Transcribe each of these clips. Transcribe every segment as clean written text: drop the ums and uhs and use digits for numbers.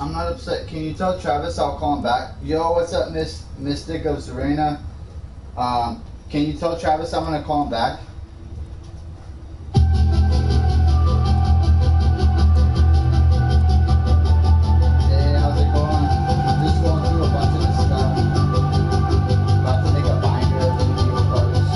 I'm not upset. Can you tell Travis I'll call him back? Yo, what's up, Miss Mystic of Serena? Can you tell Travis I'm gonna call him back? Hey, how's it going? I'm just going through a bunch of this stuff. About to make a binder of Yugioh cards.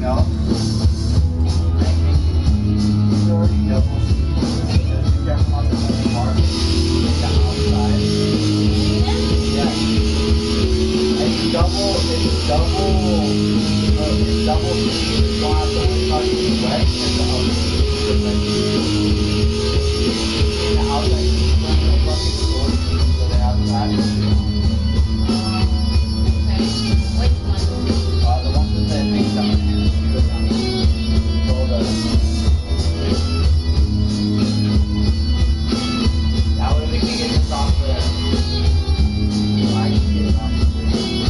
know. I think these are already double seated. Just be careful not to touch the part. The outside. Yeah. It's double seated. You don't have to worry about it wet and the other in the outside, the fucking stores, so they have plastic. Okay. Which one? The ones that say things down here. Go down. Roll the. That way we can get this off the. I can get it off the screen.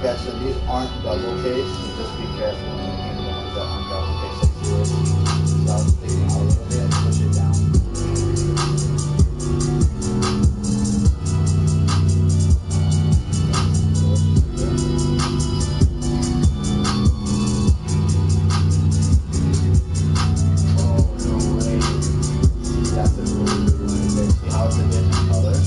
Yeah, so these aren't double case, so just be careful when you get the ones that aren't double case like yours. So I'll take it out a little bit and push it down. Oh, no way. That's a really good one. See how it's a different color?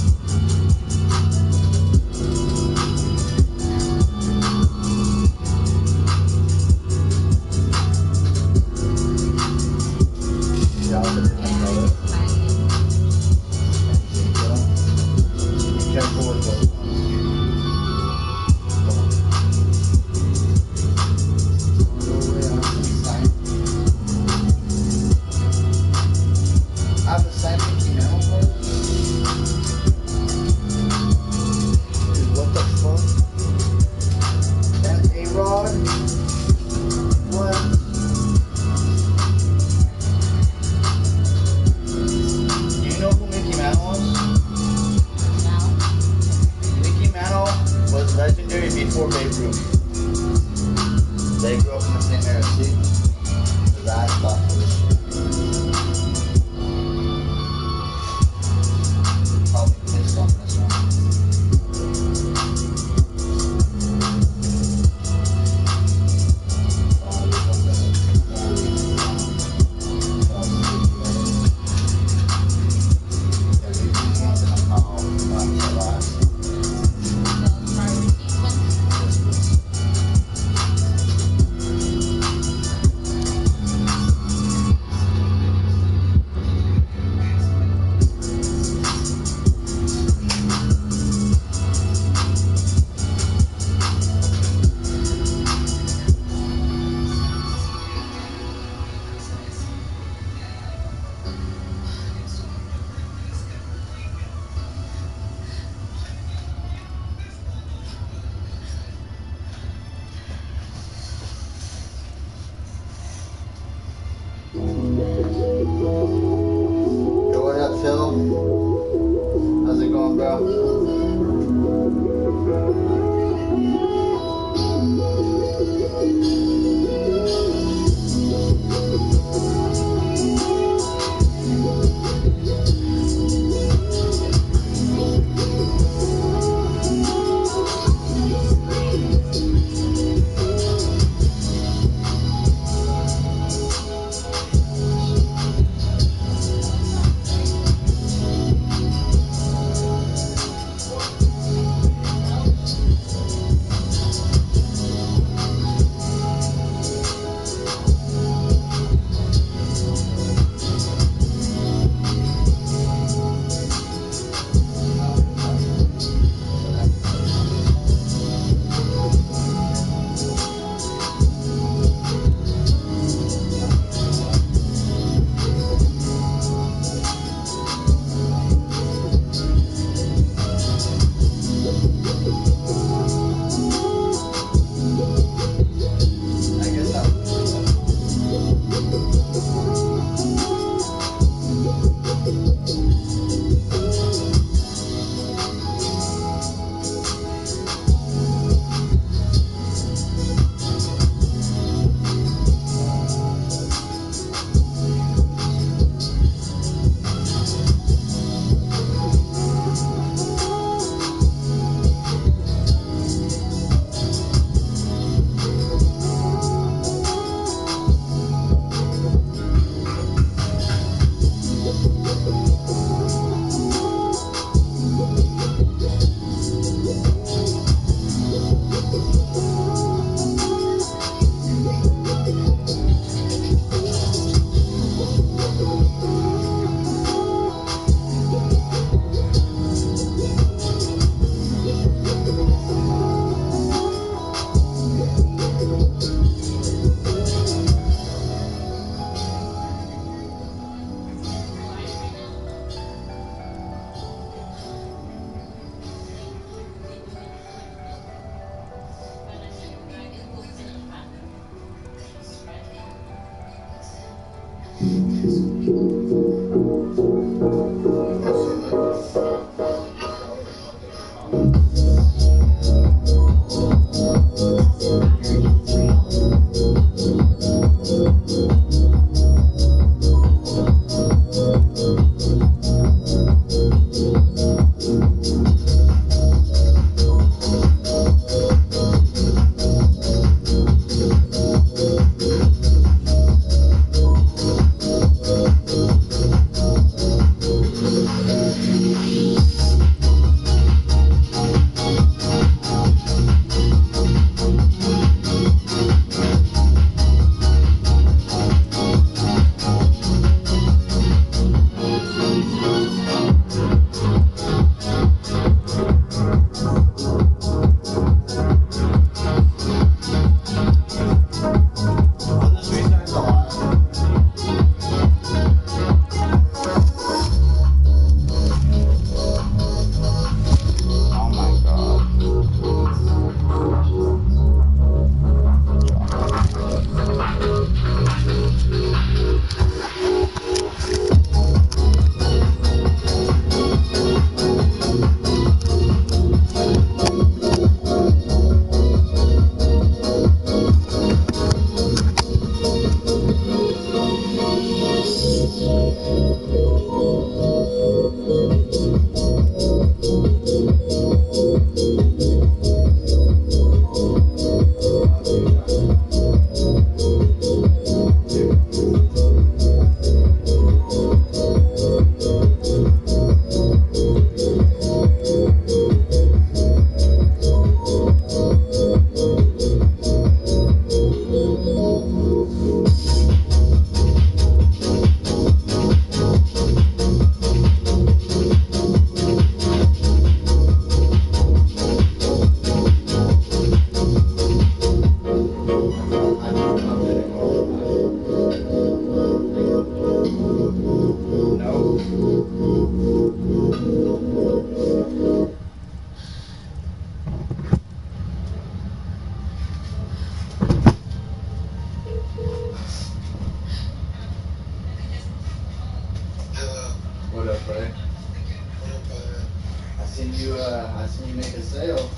seen you make a sale,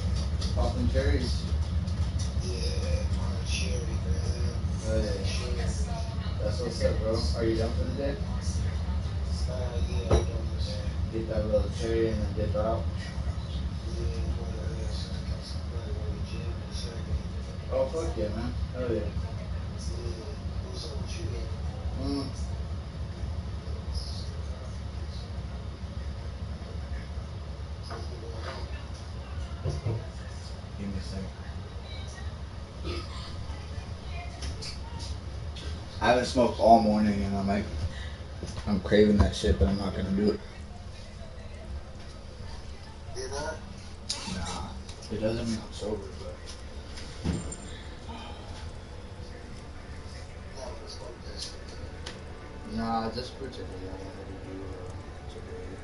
popping cherries. Yeah, on cherry, man. Oh yeah. That's what's up, bro. Are you done for the day? Yeah, I'm done today. Get that little cherry and then dip out. Yeah, I'm gonna probably go to the gym in a second. Oh fuck yeah, man. Hell yeah. Yeah. What's up with you though? Mm. Anything going on? Give me a second. I haven't smoked all morning and I'm craving that shit, but I'm not gonna do it. You're not? Nah. It doesn't mean I'm sober, but Not gonna smoke that shit though. nah, just for today. I wanted to do today.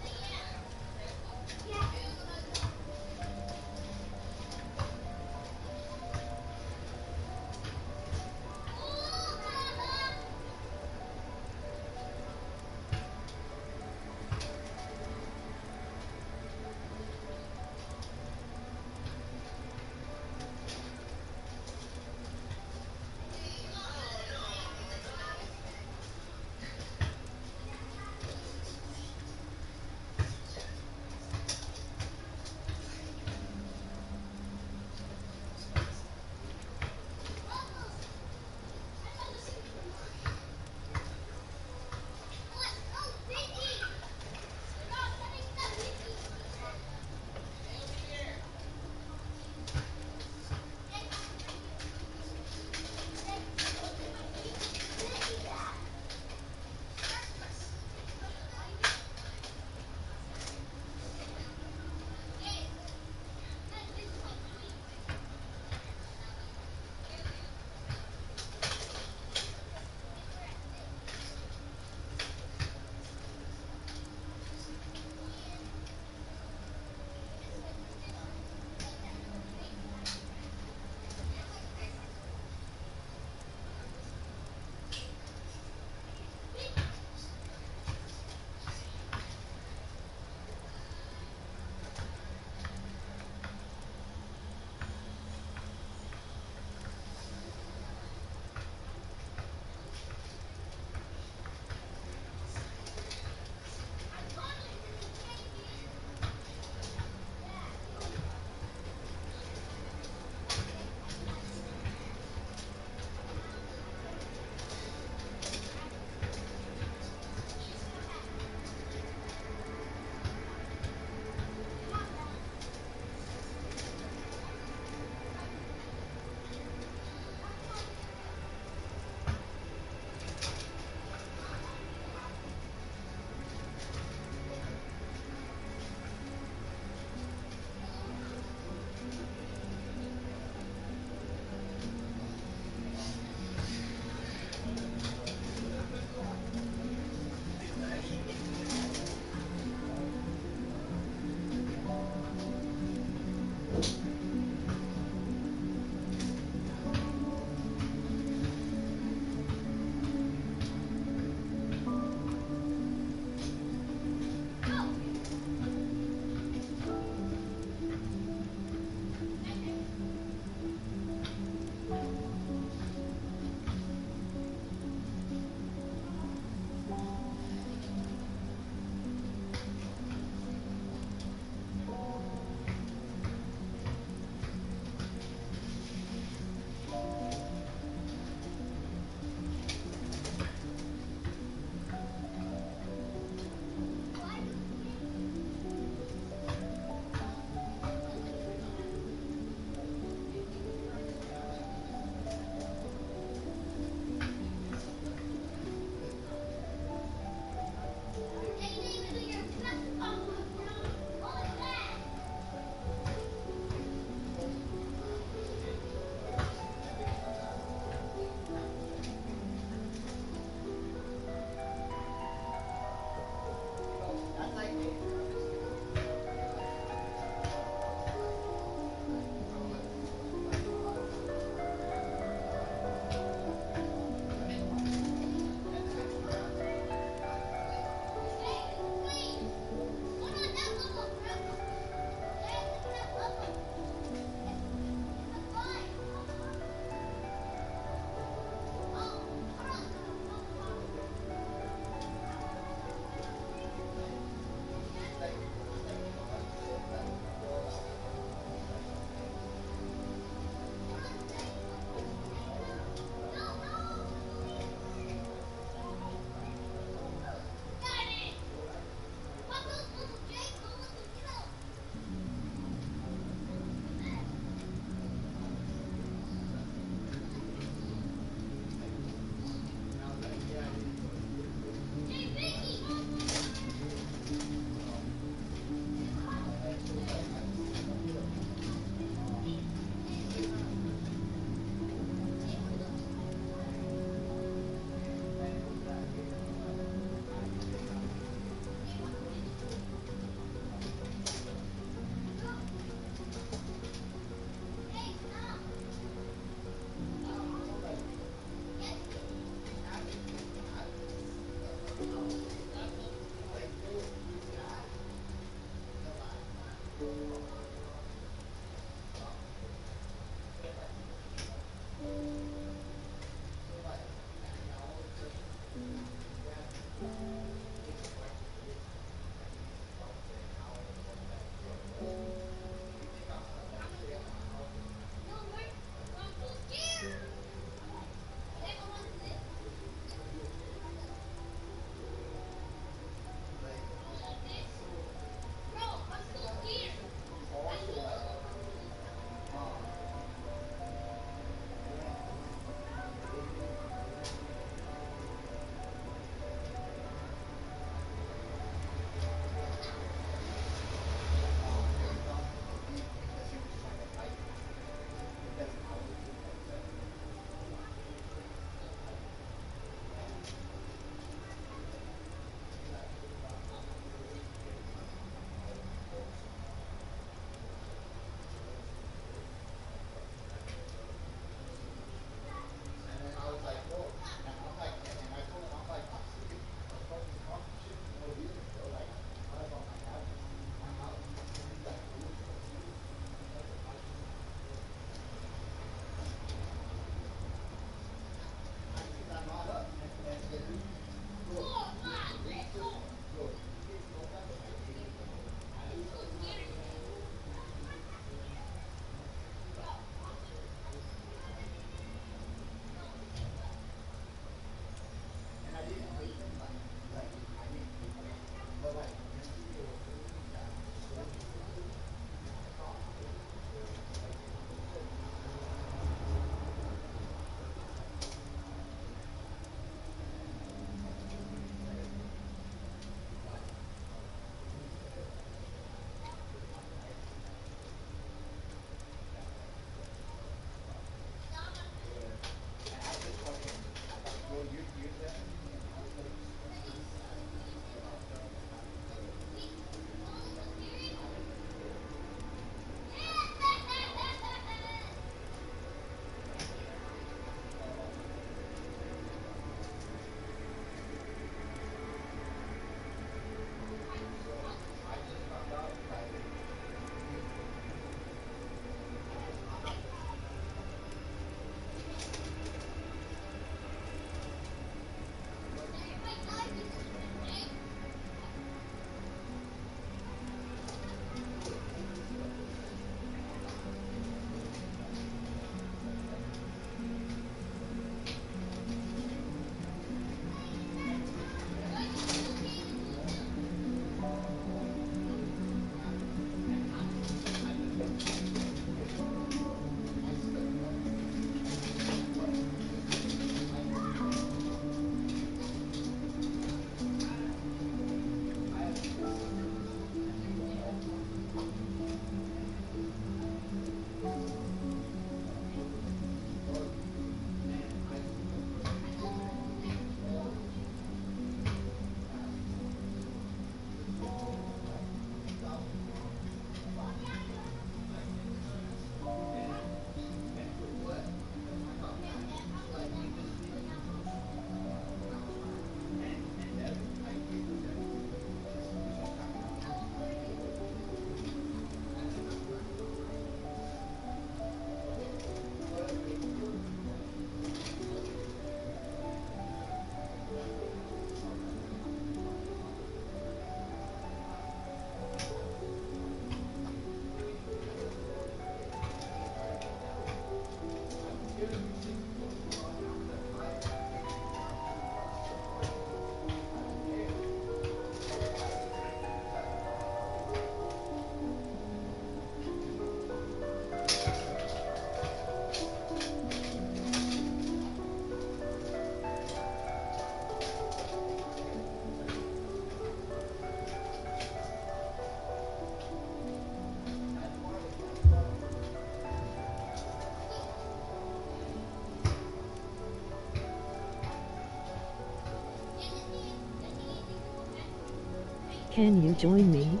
Can you join me?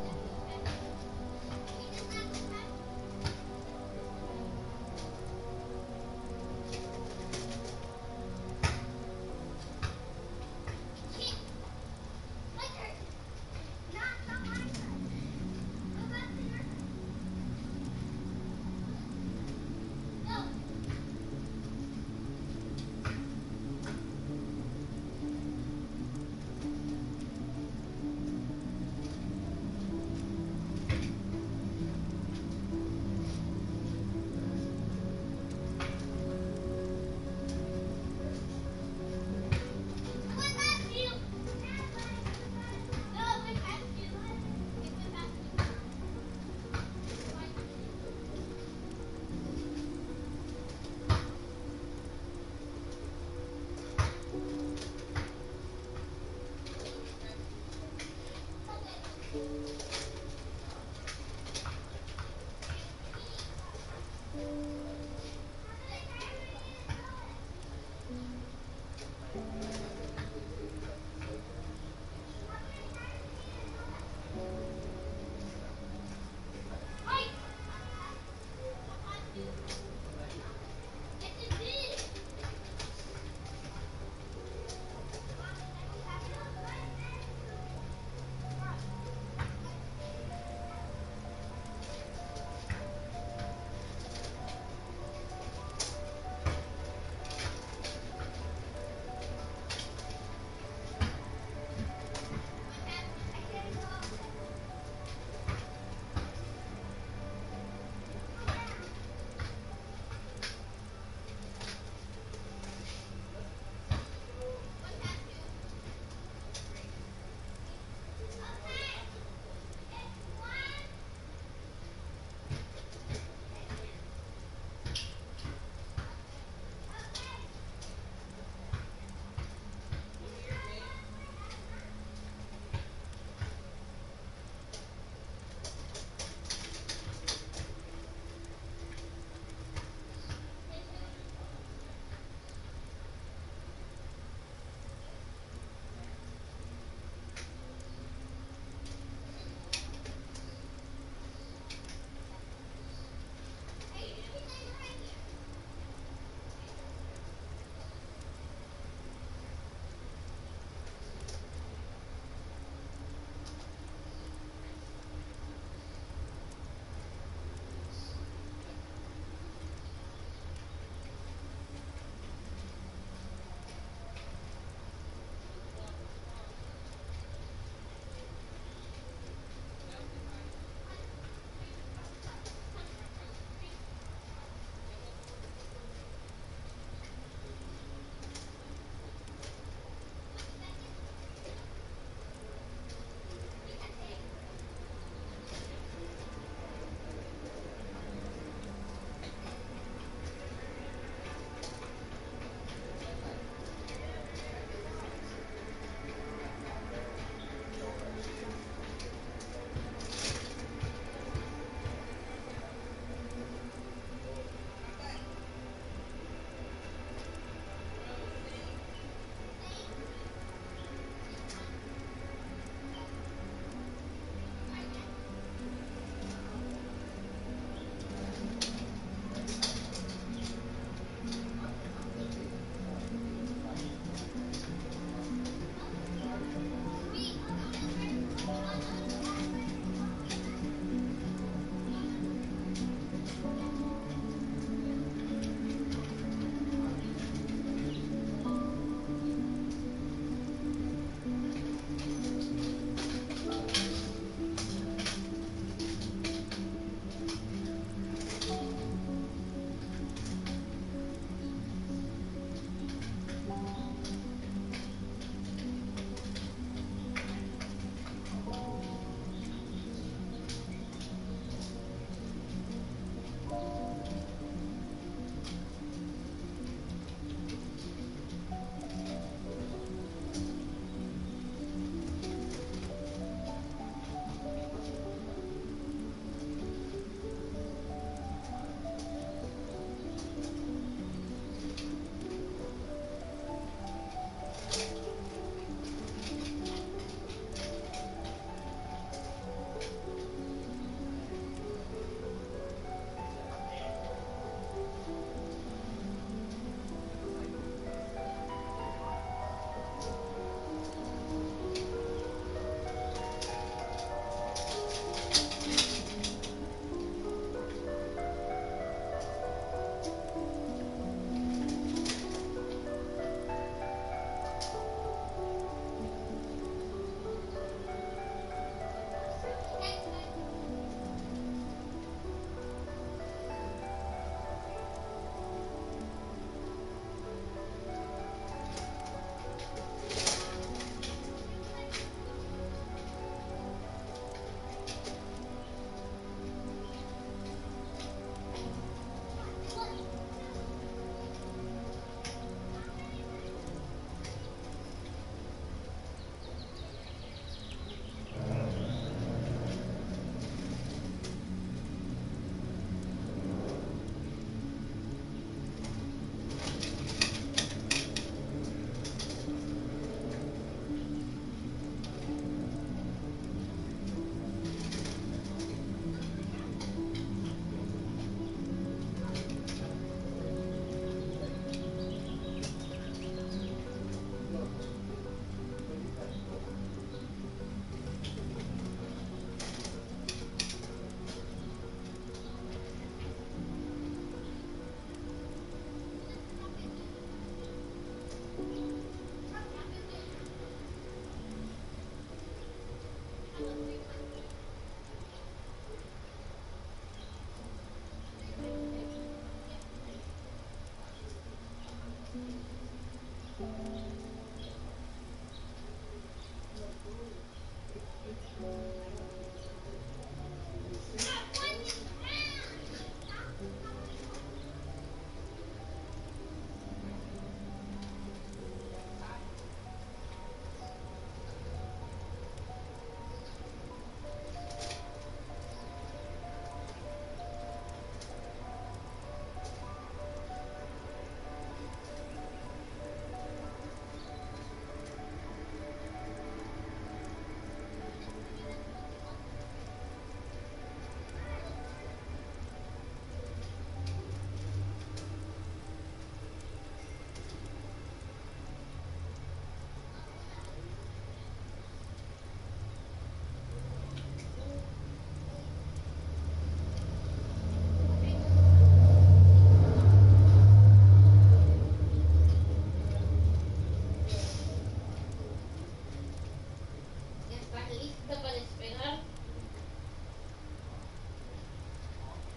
lista para despegar?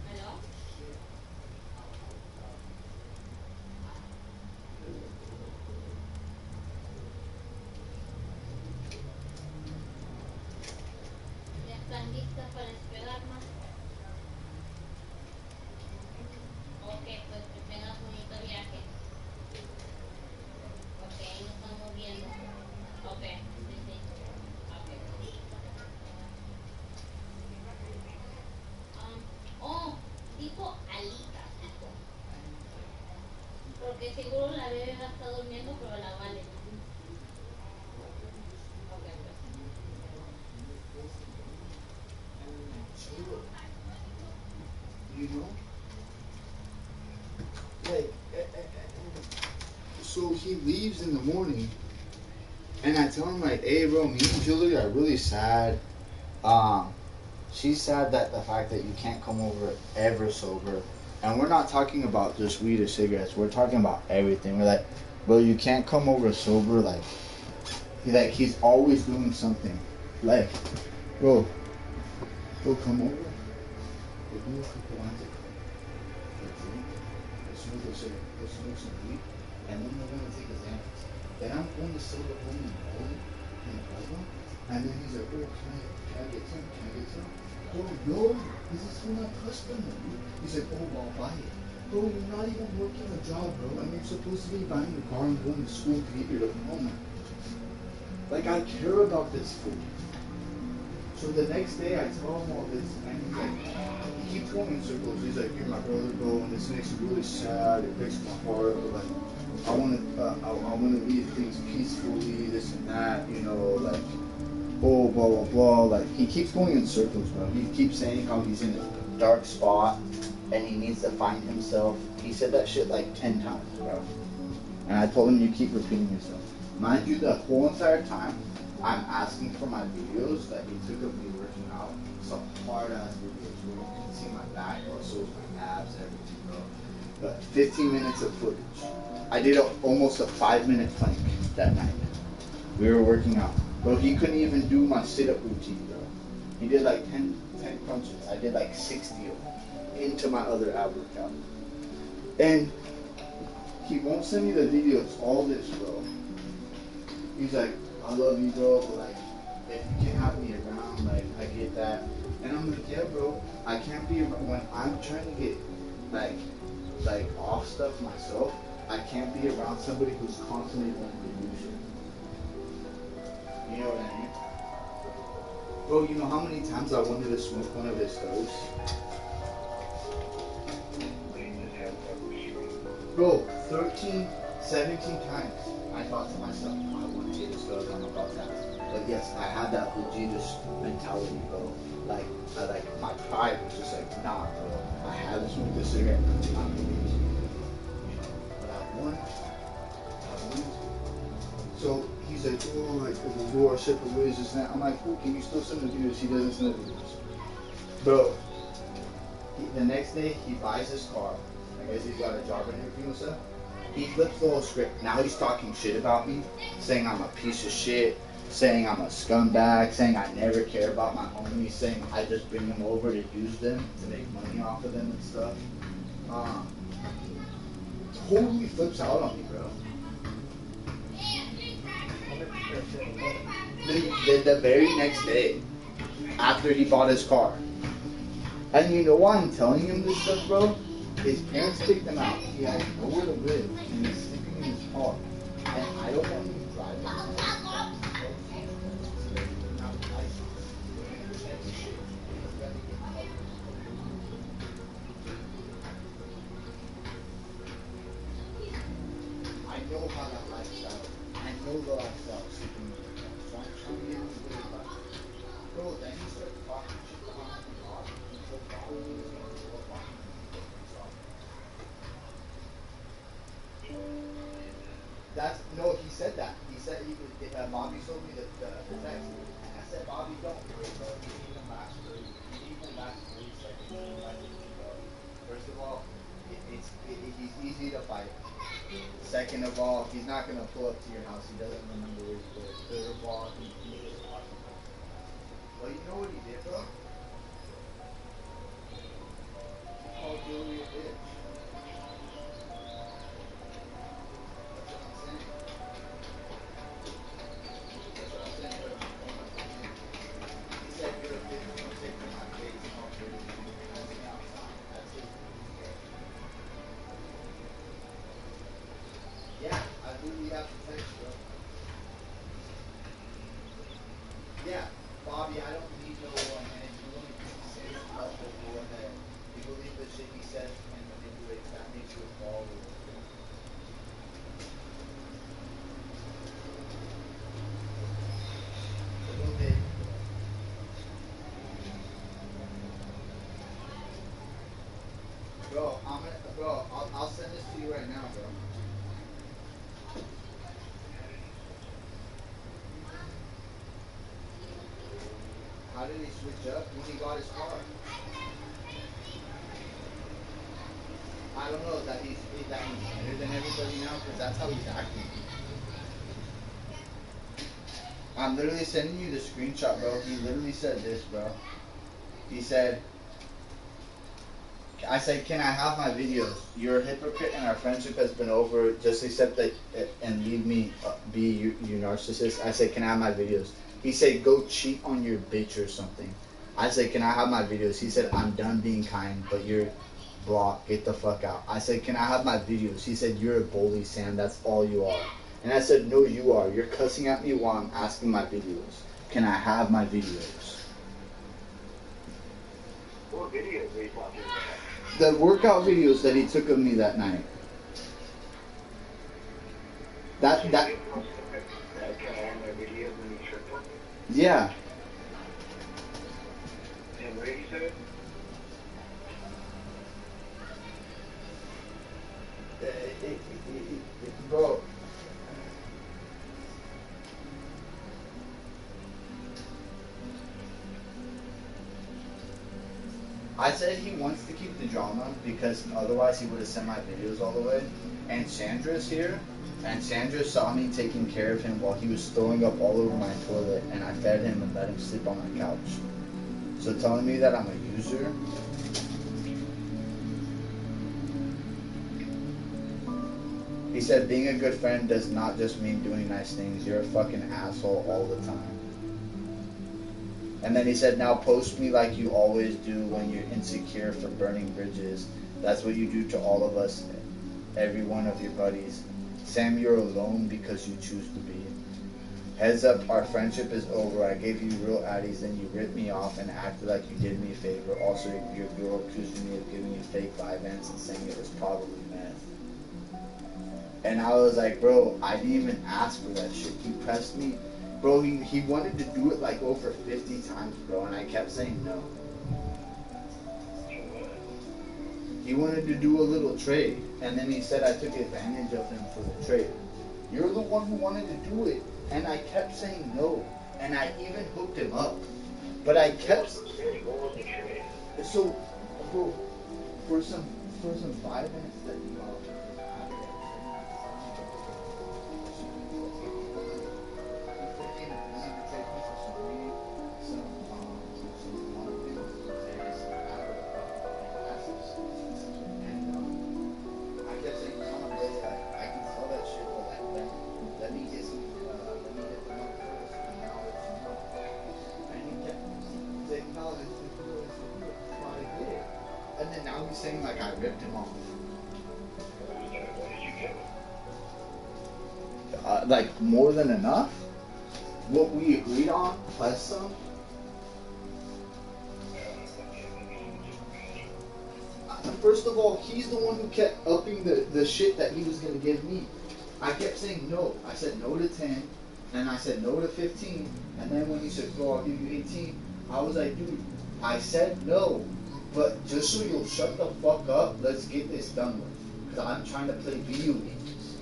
¿Aló? ¿Ya están listas para despegar, ma? Ok, pues que tengas bonito viaje. Ok, nos estamos viendo. Ok, sí, sí. Ok. Oh, tipo alita, tipo. Porque seguro la bebé va a estar durmiendo, pero la vale. Ok, pues. You know? Like, so he leaves in the morning, and I tell him like, "Hey, bro, me and Julie are really sad. Um, she's sad that the fact that you can't come over ever sober, and we're not talking about just weed or cigarettes. We're talking about everything. We're like, bro, you can't come over sober. Like he's always doing something. Like, bro, come over. We'll do a couple lines of coke. We'll drink. We'll smoke a cigarette. We'll smoke some weed, and then we're gonna take a Xanax. Then I'm going to sit at home and roll it in a Pueblo. And then he's like, oh, can I get some? Can I get some? Oh, no, this is for my customer. He's like, oh, well, I'll buy it. Bro, you're not even working a job, bro. And you're supposed to be buying a car and going to school to get your diploma. Like, I care about this fool. So the next day, I tell him all this, and he's like, he keeps going in circles. He's like, you're my brother, bro, and this makes me really sad. It breaks my heart. But like, I want to leave things peacefully, this and that, you know, like, oh, blah, blah, blah. Like, he keeps going in circles, bro. He keeps saying how he's in a dark spot, and he needs to find himself. He said that shit like 10 times, bro. And I told him, you keep repeating yourself. Mind you, the whole entire time, I'm asking for my videos that he took of me working out. Some hard ass videos where you can see my back muscles, my abs, everything, bro. But 15 minutes of footage. I did almost a 5-minute plank that night. We were working out. Bro, he couldn't even do my sit-up routine, bro. He did like 10 crunches. I did like 60 of them into my other ab workout. And he won't send me the videos, all this, bro. He's like, I love you, bro, but like, if you can't have me around, like, I get that. And I'm like, yeah, bro, I can't be around. When I'm trying to get, like off stuff myself, I can't be around somebody who's constantly wanting to do shit. You know what I mean? Bro, you know how many times I wanted to smoke one of his stoves? Bro, 13, 17 times I thought to myself, I want to get this stove, I'm about that. But yes, I had that Yugioh mentality, bro. Like my pride was just like, nah, bro. I haven't smoked a cigarette, I'm not doing this. You know, but I want. So he's like, oh, like, we'll go our separate ways, this and that. I'm like, cool, can you still send the videos? He doesn't send the videos. Bro, the next day, he buys his car. I guess he's got a job interview and stuff. He flips the whole script. Now he's talking shit about me, saying I'm a piece of shit, saying I'm a scumbag, saying I never care about my homies, saying I just bring them over to use them, to make money off of them and stuff. Totally flips out on me, bro. The very next day, after he bought his car. And you know why I'm telling him this stuff, bro? His parents kicked him out. He has nowhere to live, and he's sleeping in his car. And I don't want him driving. I know how that lifestyle. I know the lifestyle sleeping in your car. So I'm trying to get him to do it. Bro, then he starts talking shit behind my car. He's so bothered he's going to go behind me. That's no. He said that. He said Bobby showed me the text, and I said, Bobby, don't worry, bro. You need him last 30. You need him last 30 seconds. First of all, he's easy to fight. Second of all, he's not gonna pull up to your house. He doesn't remember where you live. Third of all, he's just talking. Yeah, Bobby, I don't need no one, and if you want to say stuff, then go ahead. You believe the shit he says and manipulates, that makes you a follower. A little bit. Bro, I'll send this to you right now, bro. How did he switch up when he got his car? I don't know that he's better than everybody now because that's how he's acting. I'm literally sending you the screenshot, bro. He literally said this, bro. He said, I said, can I have my videos? You're a hypocrite and our friendship has been over. Just accept that and leave me be you narcissist. I said, can I have my videos? He said, go cheat on your bitch or something. I said, can I have my videos? He said, I'm done being kind, but you're blocked. Get the fuck out. I said, can I have my videos? He said, you're a bully, Sam. That's all you are. And I said, no, you are. You're cussing at me while I'm asking my videos. Can I have my videos? What videos are you talking about? The workout videos that he took of me that night. That Can I have my videos when you tripped on me? yeah. And what did he say? Bro. I said he wants to keep the drama because otherwise he would have sent my videos all the way. And Sandra's here, and Sandra saw me taking care of him while he was throwing up all over my toilet, and I fed him and let him sleep on my couch. So telling me that I'm a user. He said being a good friend does not just mean doing nice things. You're a fucking asshole all the time. And then he said, now post me like you always do when you're insecure for burning bridges. That's what you do to all of us, every one of your buddies. Sam, you're alone because you choose to be. Heads up, our friendship is over. I gave you real addies, then you ripped me off and acted like you did me a favor. Also, your girl accused me of giving you fake Vyvanse and saying it was probably meth. And I was like, bro, I didn't even ask for that shit. He pressed me. Bro, he wanted to do it like over 50 times, bro, and I kept saying no. He wanted to do a little trade, and then he said I took advantage of him for the trade. You're the one who wanted to do it, and I kept saying no, and I even hooked him up. But I kept... So, bro, for some Vyvanse that you saying like I ripped him off. Like more than enough? What we agreed on plus some? First of all, he's the one who kept upping the shit that he was going to give me. I kept saying no. I said no to 10, and I said no to 15, and then when he said, bro, I'll give you 18, I was like, dude, I said no. But just so you'll shut the fuck up, let's get this done with. Because I'm trying to play video games.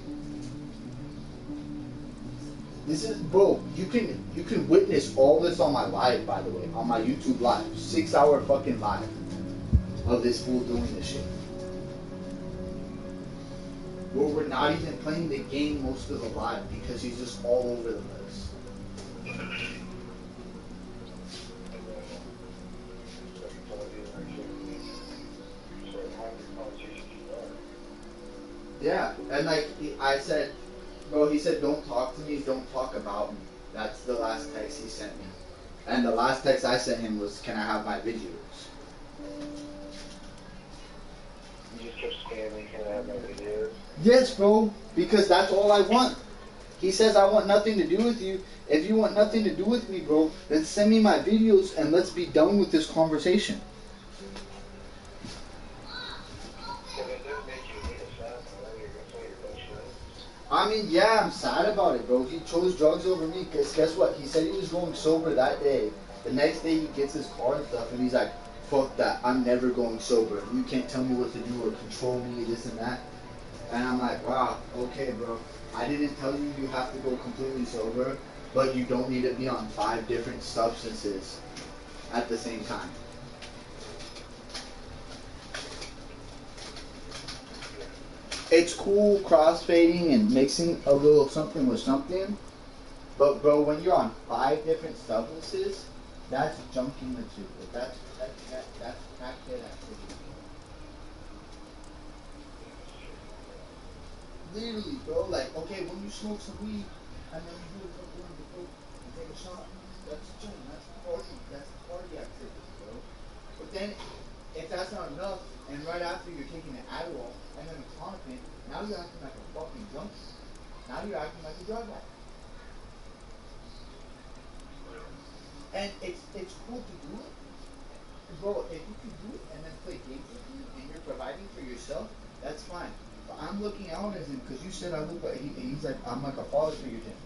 This is, bro, you can witness all this on my live, by the way. On my YouTube live. 6-hour fucking live. Of this fool doing this shit. Where we're not even playing the game most of the live. Because he's just all over the place. Yeah, and like I said, bro, he said, don't talk to me, don't talk about me. That's the last text he sent me. And the last text I sent him was, can I have my videos? You just kept spamming, can I have my videos? Yes, bro, because that's all I want. He says, I want nothing to do with you. If you want nothing to do with me, bro, then send me my videos and let's be done with this conversation. I mean, yeah, I'm sad about it, bro. He chose drugs over me because guess what? He said he was going sober that day. The next day he gets his car and stuff and he's like, fuck that. I'm never going sober. You can't tell me what to do or control me, this and that. And I'm like, wow, okay, bro. I didn't tell you you have to go completely sober, but you don't need to be on 5 different substances at the same time. It's cool crossfading and mixing a little something with something, but bro, when you're on 5 different substances, that's junkie material. That's crackhead activity. Literally, bro. Like, okay, when you smoke some weed and then you do a couple of the coke and take a shot, that's chill. That's party. That's party activity, bro. But then, if that's not enough, and right after you're taking an Adderall and then a Klonopin, now you're acting like a fucking junkie. Now you're acting like a drug addict. And it's cool to do it, bro. If you can do it and then play games with you and you're providing for yourself, that's fine. But I'm looking out at him because you said I look like he's like I'm like a father figure to him.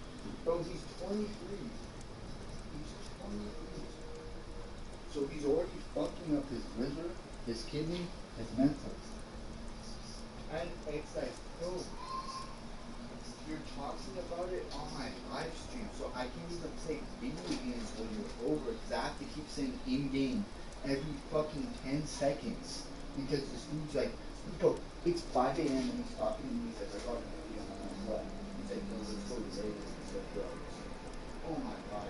Bro, he's 23. He's 23. So he's already fucking up his liver, his kidney, his mental. And it's like, bro, you're talking about it on my live stream, so I can't even play video games when you're over because I have to keep saying in game every fucking 10 seconds because this dude's like, bro, it's 5 a.m. and he's talking to me. He's like, I got a video on my butt. He's like, no, let's go to Vegas and sell drugs. Oh my god.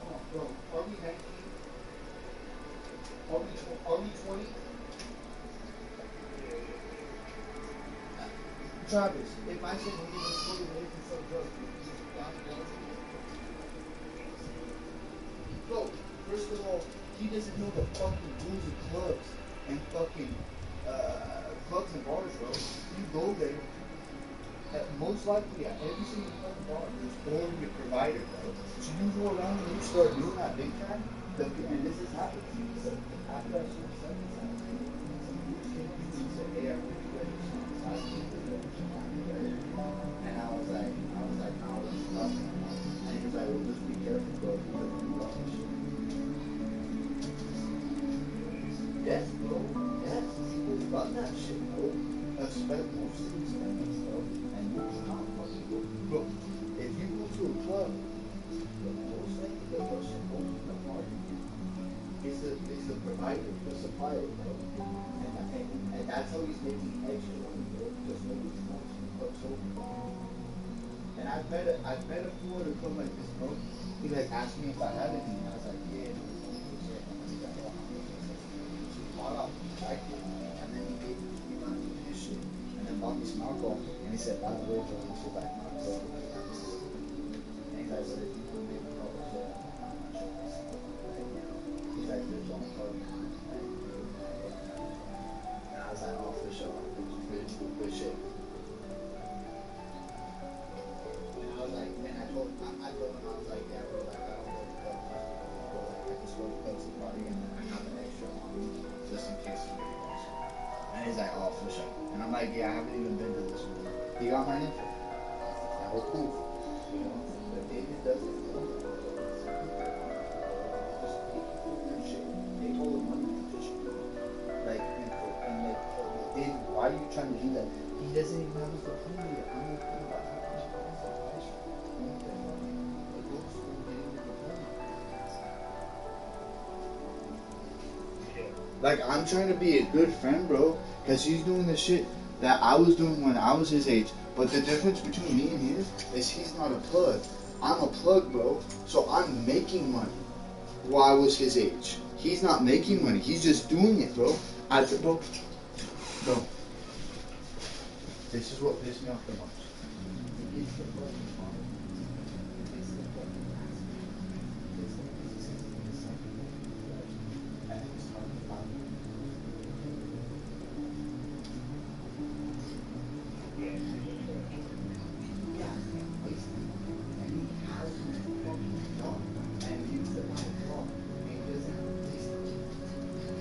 Oh, bro, are we 19? Are we 20? Travis, if I said, hey, let's go to Vegas and sell drugs, would you just down to go? Bro, first of all, he doesn't know the fucking rules of clubs and fucking clubs and bars, bro. You go there, most likely at every single club and bar, there's already a provider, bro. So you go around and you start doing that big time, and this has happened to me. So after I started second time, some dudes came to me and said, hey, I really ready to start and I was like, no, this is nothing. And he was like, well, just be careful, bro. Yes, bro. Yes. People run that shit, bro. Expect most of these things, bro. And you cannot fucking go. Bro, if you go to a club, the most likely the person owning the party is the provider, the supplier, bro. And that's how he's making extra money, bro. Because nobody's going to the club sober. And I've met a few other club like this, bro. He like asked me if I had any, and I was like, yeah. And then he gave me money for his shit. And then bought me some alcohol. And he said, by the way, bro, you should like my alcohol. And he's like, what if you want to make a call? He's like, there's only call. And I was like, oh, for sure. Good shit. And I was like, man, I told him, I was like, yeah, bro, like, I don't go to clubs. I just go to clubs and party and I have an extra on me just in case somebody wants it. And he's like, oh, for sure. And I'm like, yeah, I haven't even been to this one. He got my info. That was cool. You know, but David doesn't know. Just take your shit. Take all the money and just like, and like, David, why are you trying to do that? He doesn't even have his diploma yet. I'm like, about how much information. Like, I'm trying to be a good friend, bro, because he's doing the shit that I was doing when I was his age. But the difference between me and him is he's not a plug. I'm a plug, bro, so I'm making money while I was his age. He's not making money. He's just doing it, bro. Bro, this is what pissed me off the most.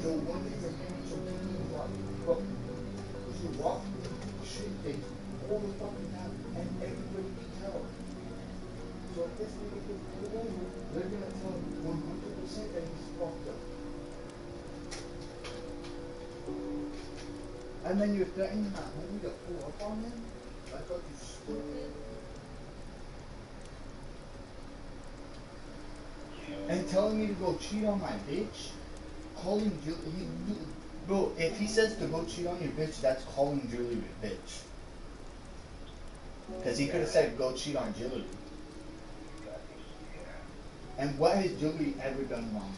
So one day your parents will give you what? But if you walk shit, they all the fucking time, and everybody can tell. So if this nigga gets pulled over, they're gonna tell him 100% that he's fucked up. And then you're threatening my homie to pull up on him? I thought you stupid. And telling me to go cheat on my bitch? Calling Julie, bro, if he says to go cheat on your bitch, that's calling Julie a bitch. Because he could have said go cheat on Julie. And what has Julie ever done wrong?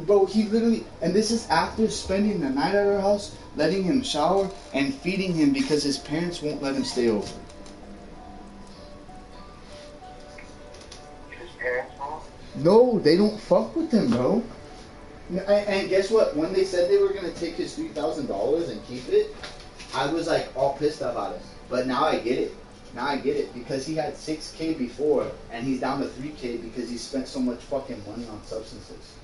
Bro, he literally, and this is after spending the night at our house, letting him shower, and feeding him because his parents won't let him stay over. His parents won't? No, they don't fuck with him, bro. And guess what? When they said they were gonna take his $3,000 and keep it, I was like all pissed about it. But now I get it. Now I get it because he had $6K before, and he's down to $3K because he spent so much fucking money on substances.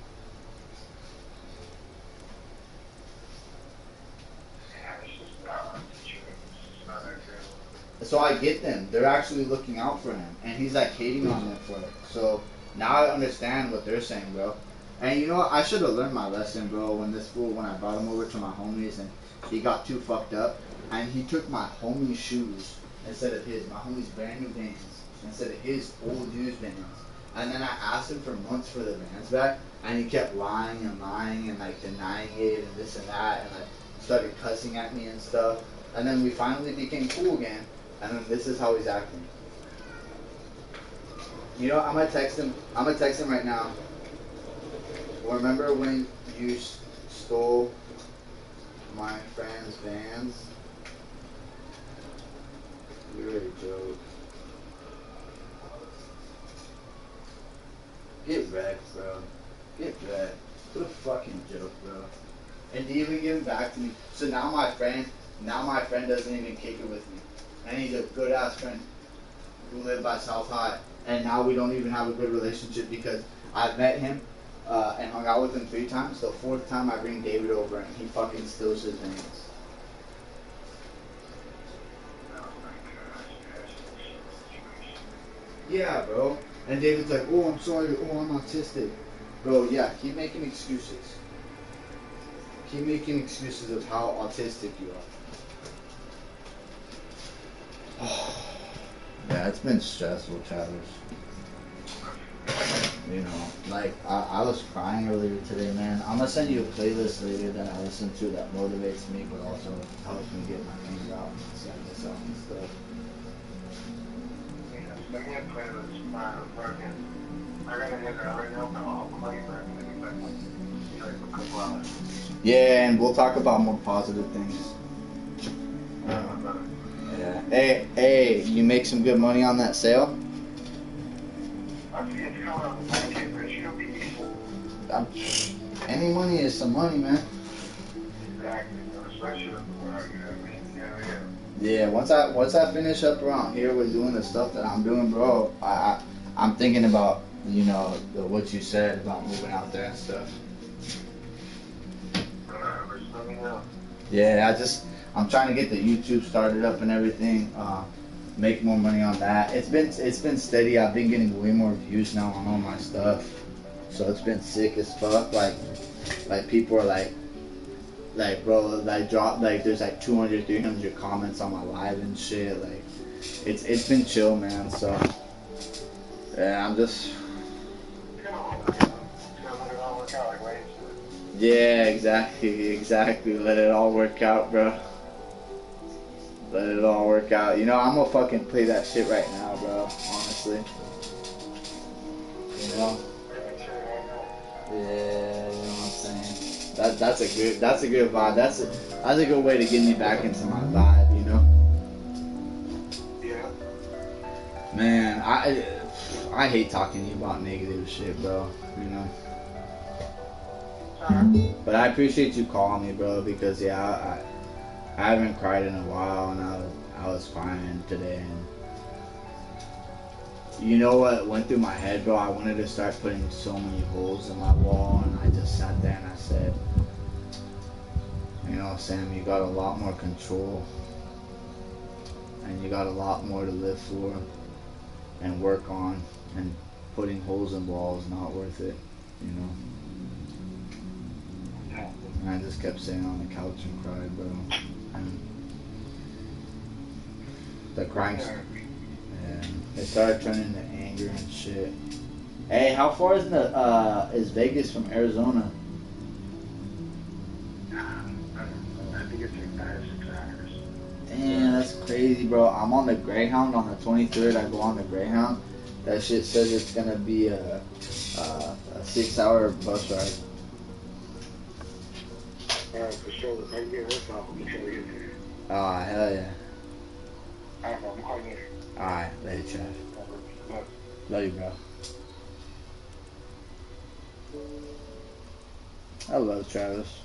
So I get them. They're actually looking out for him. And he's like hating on them for it. So now I understand what they're saying, bro. And you know what? I should have learned my lesson, bro, when I brought him over to my homies and he got too fucked up. And he took my homie's shoes instead of his. My homie's brand new Vans instead of his old used Vans. And then I asked him for months for the Vans back. And he kept lying and like denying it and this and that. And like started cussing at me and stuff. And then we finally became cool again. And then this is how he's acting. You know, I'm gonna text him right now. Remember when you stole my friend's Vans? You're a joke. Get wrecked, bro. Get wrecked. What a fucking joke, bro. And to even give it back to me. So now my friend doesn't even kick it with me. And he's a good ass friend who lived by South High. And now we don't even have a good relationship because I've met him and hung out with him 3 times. The 4th time I bring David over and he fucking steals his Vans. Yeah, bro. And David's like, oh, I'm sorry. Oh, I'm autistic. Bro, yeah, keep making excuses. Keep making excuses of how autistic you are. Yeah, it's been stressful, Travis. You know, like, I was crying earlier today, man. I'm gonna send you a playlist later that I listen to that motivates me, but also helps me get my anger out and send this out and stuff. Yeah, send me a playlist. I gotta hit that right now, but I'll call you back in like a couple hours. Yeah, and we'll talk about more positive things. Yeah. Hey, you make some good money on that sale? I see it's coming on the 9K, but it should be decent. Any money is some money, man. Exactly. Especially where I mean, yeah. Yeah, once I finish up around here with doing the stuff that I'm doing, bro, I'm thinking about, you know, what you said about moving out there and stuff. Let me know. Yeah, I'm trying to get the YouTube started up and everything. Make more money on that. It's been steady. I've been getting way more views now on all my stuff. So it's been sick as fuck. Like people are like bro, like drop like there's like 200, 300 comments on my live and shit. Like it's been chill, man. So yeah, I'm just yeah, exactly. Let it all work out, bro. Let it all work out. You know, I'm gonna fucking play that shit right now, bro. Honestly. You know? Yeah, you know what I'm saying? That's a good vibe. That's a good way to get me back into my vibe, you know? Yeah. Man, I hate talking to you about negative shit, bro. You know? But I appreciate you calling me, bro, because yeah, I haven't cried in a while, and I was crying today, and You know what went through my head, bro? I wanted to start putting so many holes in my wall, and I just sat there and I said, you know, Sam, you got a lot more control, and you got a lot more to live for and work on, and putting holes in walls not worth it, you know. And I just kept sitting on the couch and cried, bro. And the crying, yeah, it started turning to anger and shit. Hey, how far is Vegas from Arizona? I think it's like 5 or 6 hours. Damn, that's crazy, bro. I'm on the Greyhound on the 23rd. I go on the Greyhound. That shit says it's gonna be a 6-hour bus ride. For sure. If I can get this off, we'll be sure to get there. Ah, hell yeah. Alright, bro. I'm calling you. Alright, later, Trav. Look. Love you, bro. I love Travis.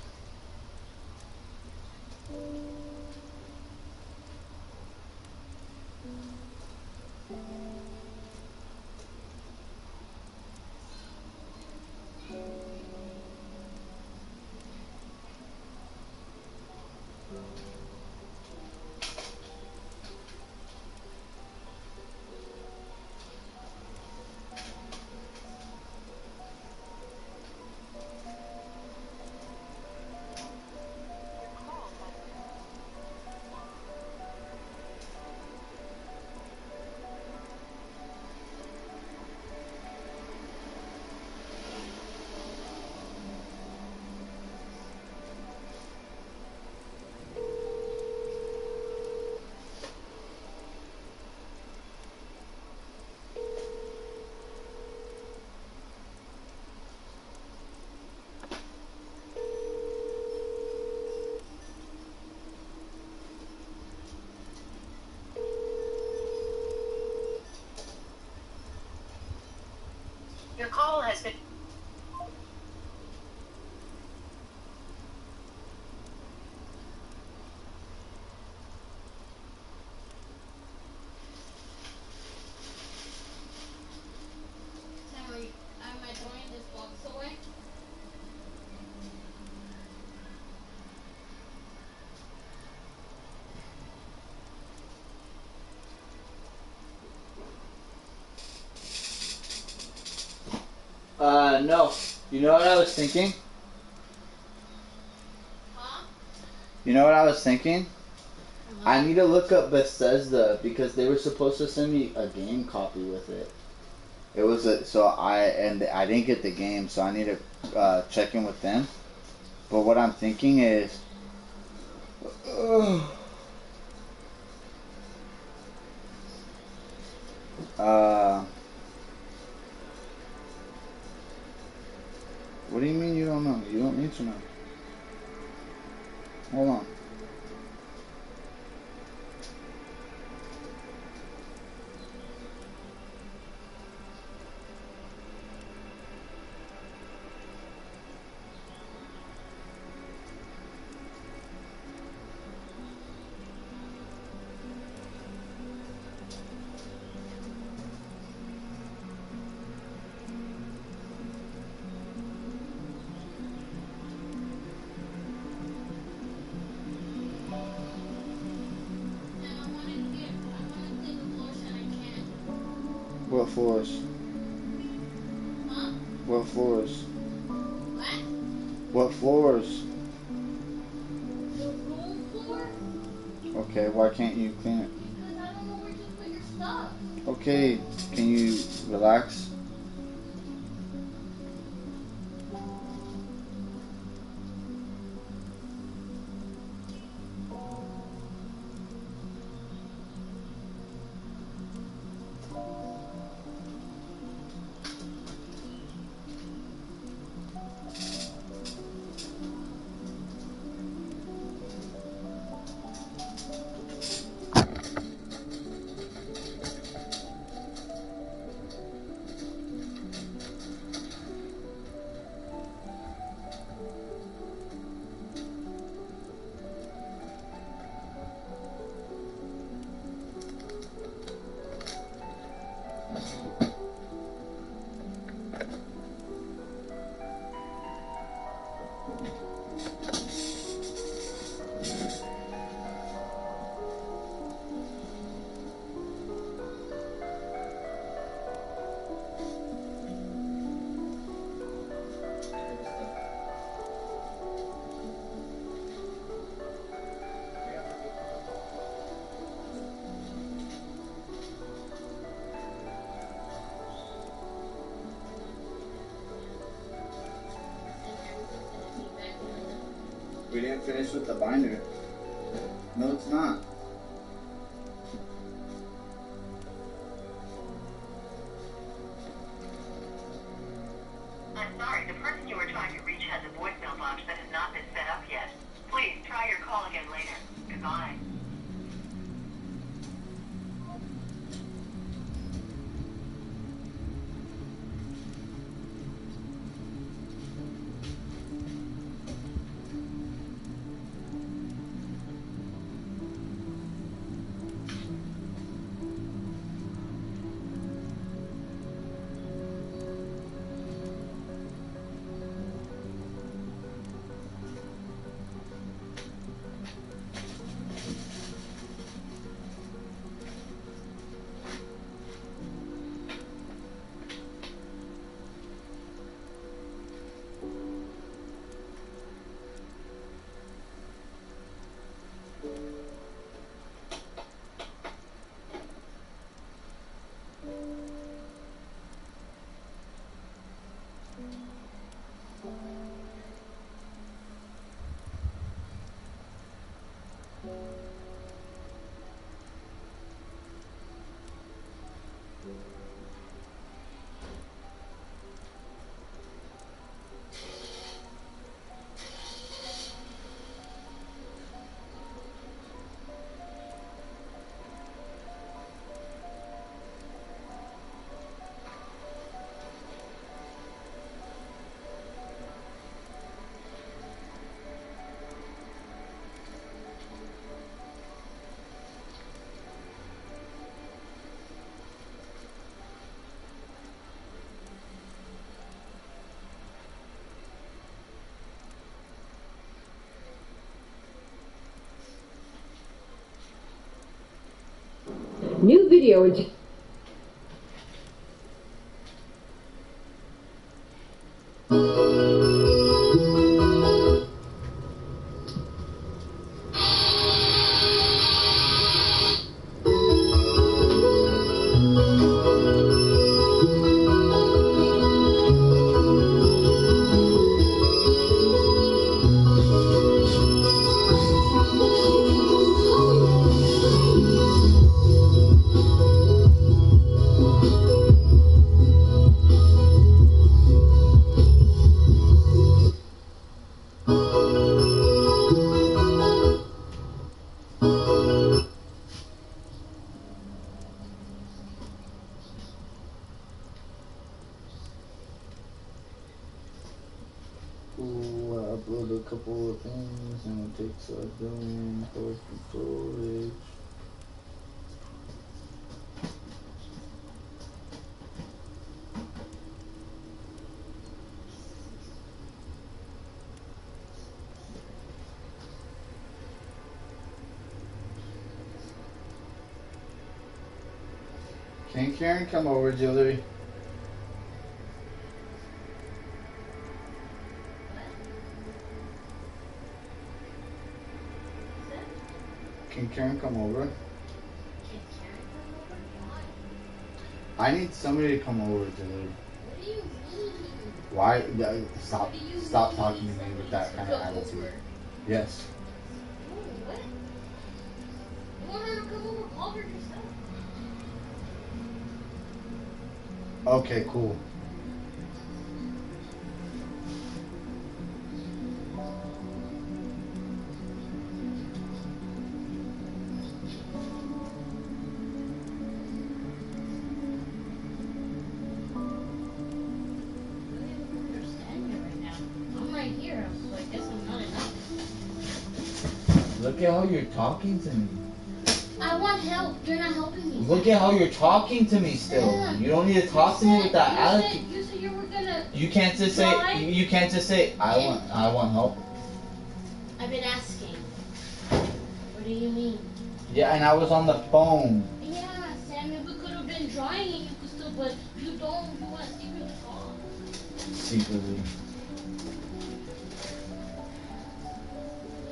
Your call has been. Sam, am I throwing this box away? No. You know what I was thinking? Huh? You know what I was thinking? I need to look up Bethesda because they were supposed to send me a game copy with it. It was I didn't get the game, so I need to check in with them. But what I'm thinking is, what do you mean you don't know? You don't need to know. Hold on. What floors? Huh? What floors? What? What floors? The room floor? Okay, why can't you clean it? Because I don't know where to put your stuff. Okay, can you relax? We didn't finish with the binder. No, it's not. I'm sorry, the person you were trying to reach has a voicemail box that has not been set up yet. Please try your call again later. Goodbye. New video into Ooh, I upload a couple of things and it takes a billion for storage. Can Karen come over, Jilly? Can Karen come over? I need somebody to come over, Jilly. What do you mean? Why? Stop! What do you Stop mean talking to me with that somebody kind to of come attitude. over? Yes. No, what? You want her to come over? Call her yourself. Okay, cool. Look at how you're talking to me. I want help. You're not helping me. Look at how you're talking to me still. Sam, You don't need to talk to me with that attitude. You said you were gonna. You can't just try. say you can't just say I want help. I've been asking. What do you mean? Yeah, and I was on the phone. Yeah, Sam, if we could have been trying, you could still, but you don't. You want to secretly talk. Secretly.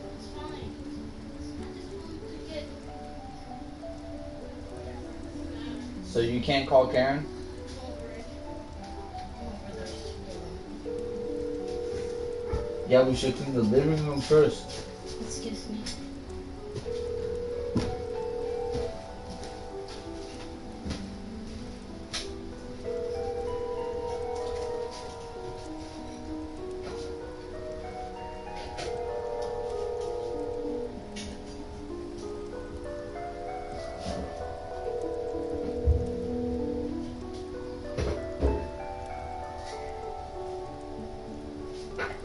It's fine. I just want to get. So you can't call Karen? Yeah, we should clean the living room first. Excuse me.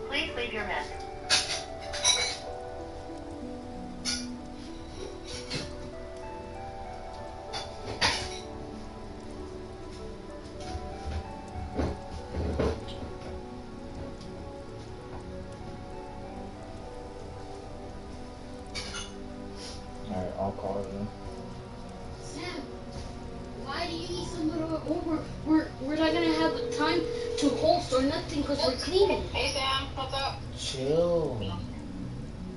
Please leave your message. Alright, I'll call her then. Sam, why do you need somebody over? We're not gonna have time to host or nothing because we're cleaning. Hey Sam, what's up? Chill.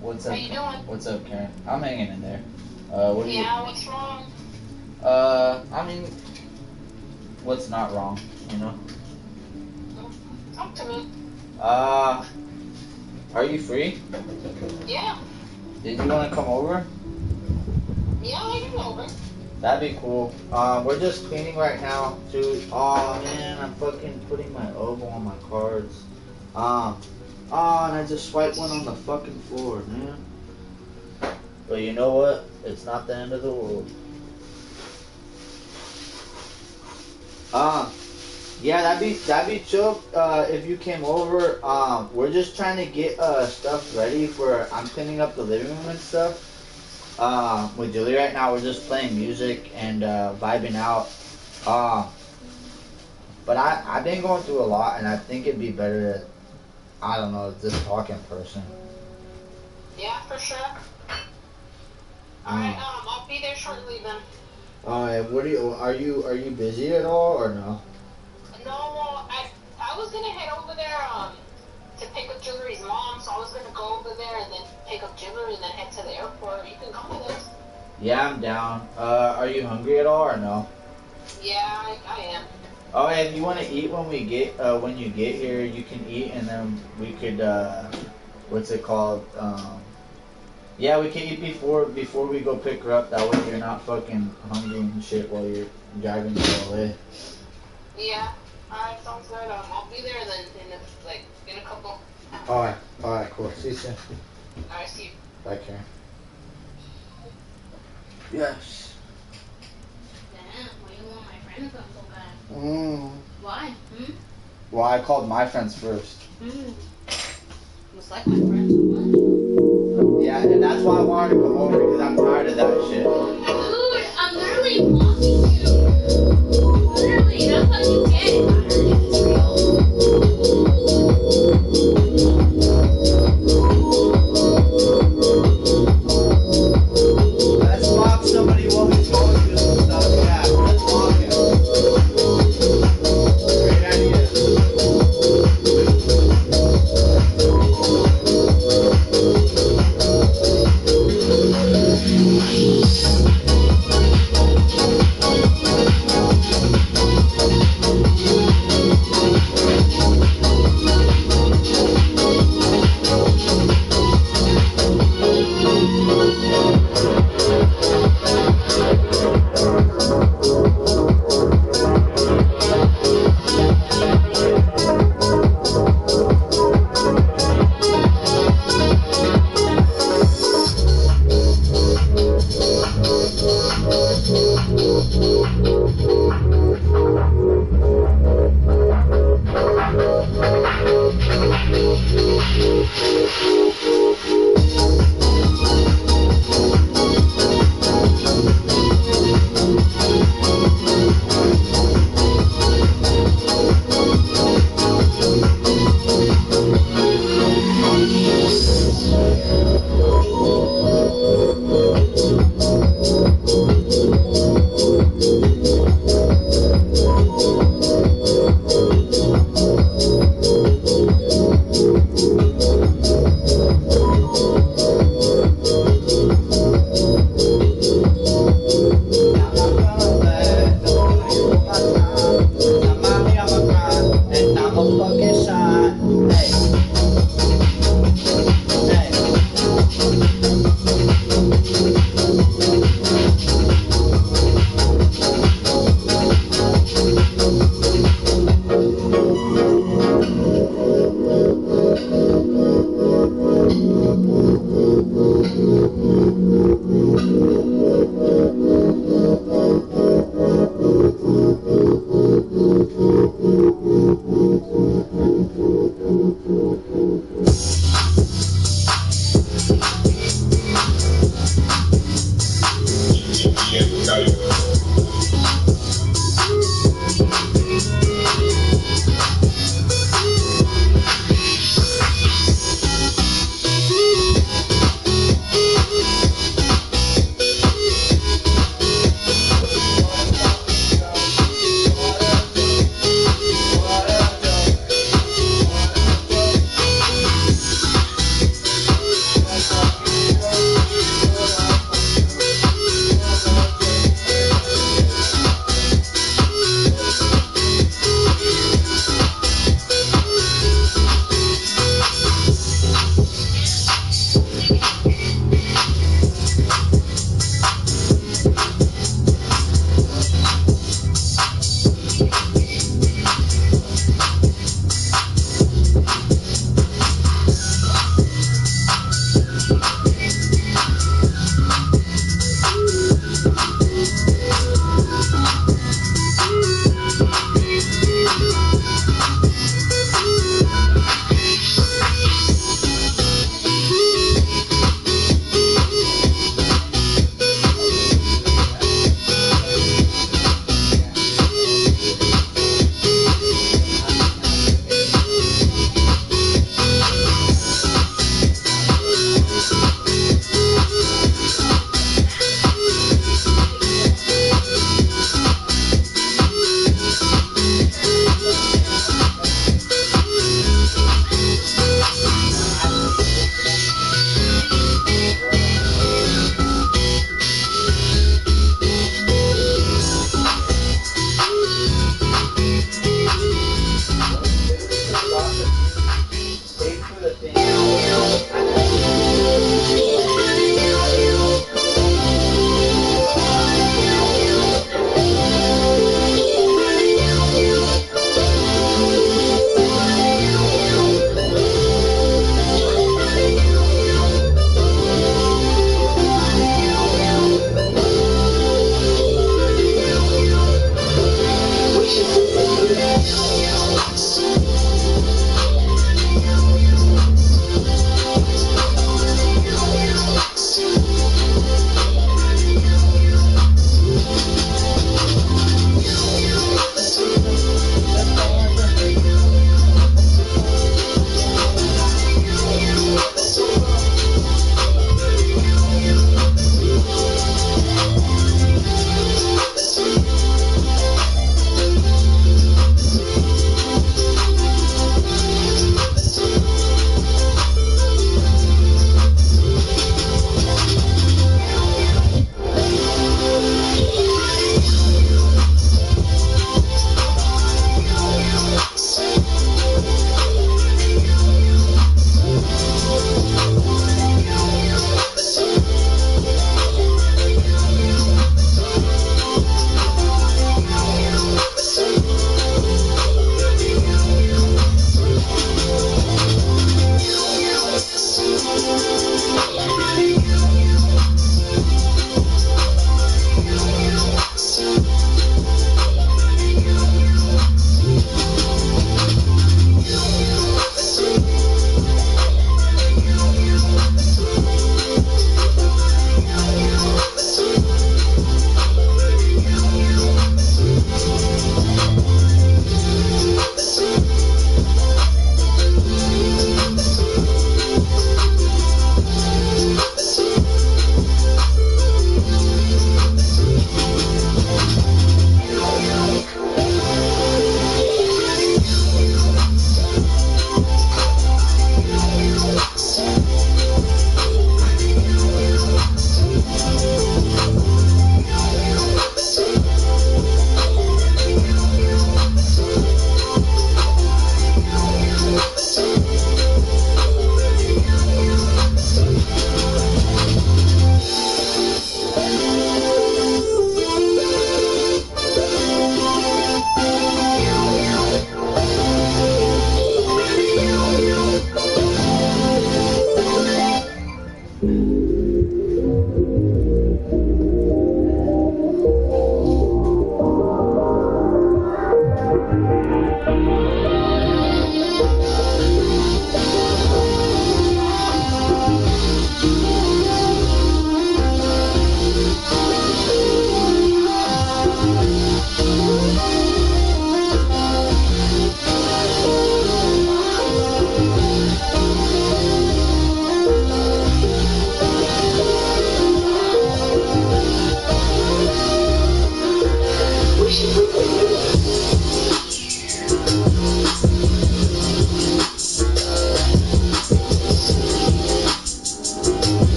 What's up? How you doing? What's up, Karen? I'm hanging in there. What do you? Yeah, what's wrong? I mean, what's not wrong? You know. Talk to me. Are you free? Yeah. Did you want to come over? Yeah, I can go over. That'd be cool. We're just cleaning right now, too. Oh man, I'm fucking putting my elbow on my cards. And I just swiped one on the fucking floor, man. But you know what? It's not the end of the world. Yeah, that'd be chill. If you came over. We're just trying to get stuff ready for. I'm cleaning up the living room and stuff. With Julie right now, we're just playing music and vibing out. But I've been going through a lot, and I think it'd be better to, I don't know, just talk in person. Yeah, for sure. Alright, I'll be there shortly then. What are you busy at all or no? No, I was gonna head over there to pick up Jillian's mom, so I was gonna go over there and then pick up Jillian and then head to the airport. You can come with us. Yeah, I'm down. Are you hungry at all or no? Yeah, I am. Oh, and if you want to eat when you get here, you can eat, and then we could, what's it called? Yeah, we can eat before we go pick her up. That way you're not fucking hungry and shit while you're driving to LA. Yeah. Alright, sounds good. I'll be there then in a couple. Alright, cool. See you soon. Alright, see you. Bye, Karen. Yes. Damn, why you want my friend to come so bad? Why? Well, I called my friends first. Must like my friend so much. Yeah, and that's why I wanted to come over, because I'm tired of that shit. Dude, I'm literally mocking you. Literally, that's what you get. I heard it's real. Let's mock somebody while he's going through some stuff. Yeah, let's mock him. Great idea.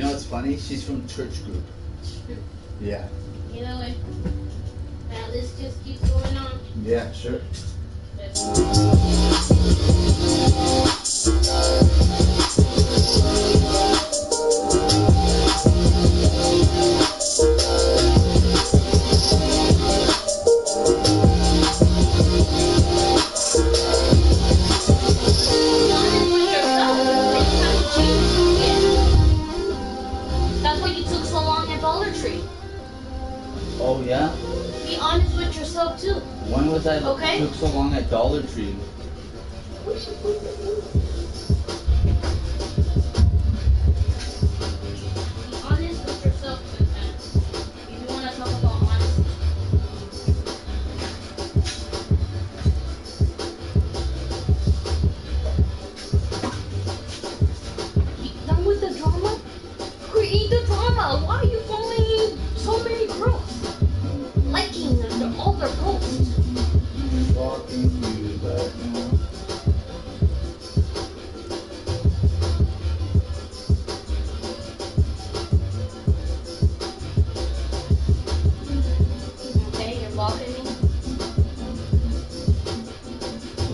know what's funny? She's from church group. Yeah. You know what? That list just keeps going on. Yeah, sure. That's why you took so long at Dollar Tree. Oh yeah? Be honest with yourself too. When was I Okay. took so long at Dollar Tree? Be honest with yourself too, man. If you want to talk about honesty. Done with the drama? Create the drama. Why are you following so many girls? Liking all their posts. Talking to you right now. Okay, you're blocking me.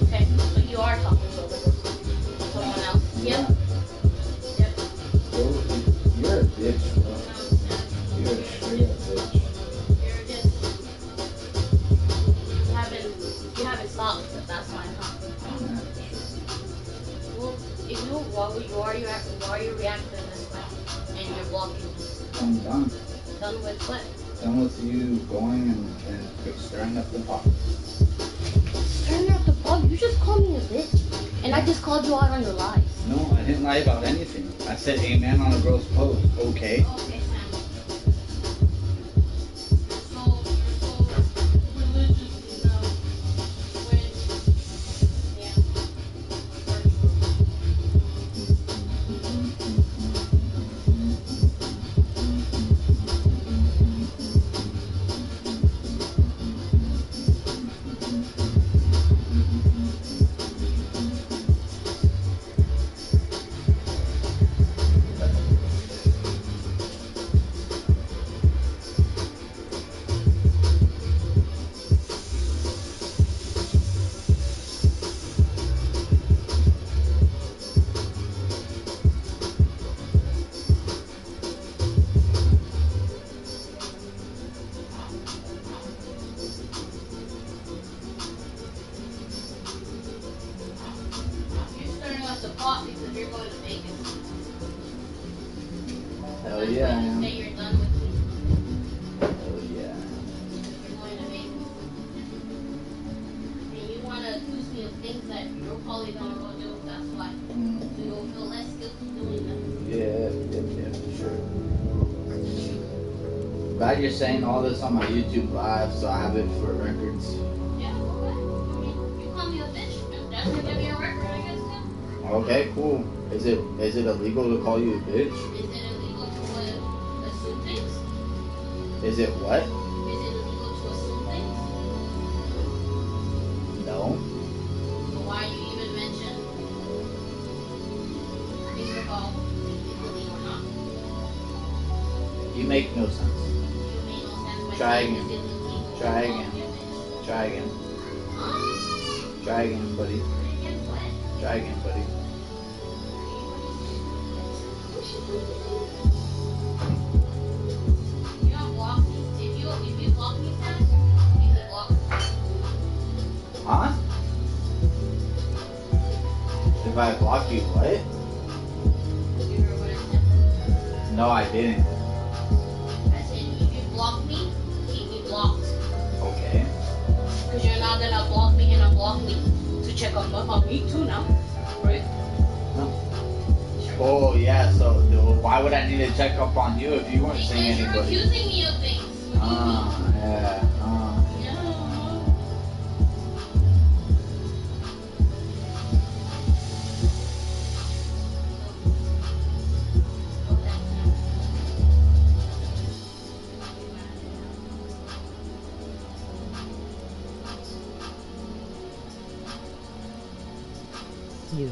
Okay, so you are talking to someone else. Yep. Yep. Bro, you're a bitch, bro. You're a straight up bitch. You're just you haven't stopped, but that's fine, huh? Yeah, Well, if you why are you reacting this way? And you're blocking me. I'm done. Done with what? Done with you going and stirring up the pot. Turn up the ball. You just called me a bitch. And I just called you out on your lies. No, I didn't lie about anything. I said amen on a girl's post. Okay. Okay, Sam. You're so religious, you know. When, yeah. You're stirring up the pot because you're going to Vegas. Hell That's yeah, I why you am. say you're done with me. Hell yeah. You're going to Vegas. And you want to accuse me of things that you're probably going to go do. That's why. So you'll feel less guilty doing them. Yeah, sure. Glad you're saying all this on my YouTube live, so I have it for records. Yeah, okay. I mean, you call me a bitch. That's going to give me a record, I guess, too. Okay, cool. Is it illegal to call you a bitch? Is it illegal to assume things? Is it what? Is it illegal to assume things? No. So why you even mention things about legally or not? You make no sense. You made no sense by Try saying again. it's illegal to Try call again. me a bitch. Try again. Huh? Try again, buddy. Again, what? Try again, buddy. You don't block me. If you block me, Sam, you can block me. Huh? If I block you, what? You heard what I said? No, I didn't. I said if you block me, keep me blocked. Okay. Because you're not gonna block me and unblock me to check on me too now, right? Oh yeah, so why would I need to check up on you if you weren't Because saying you're anybody? accusing me of things. What do you mean? Yeah. Yeah. You.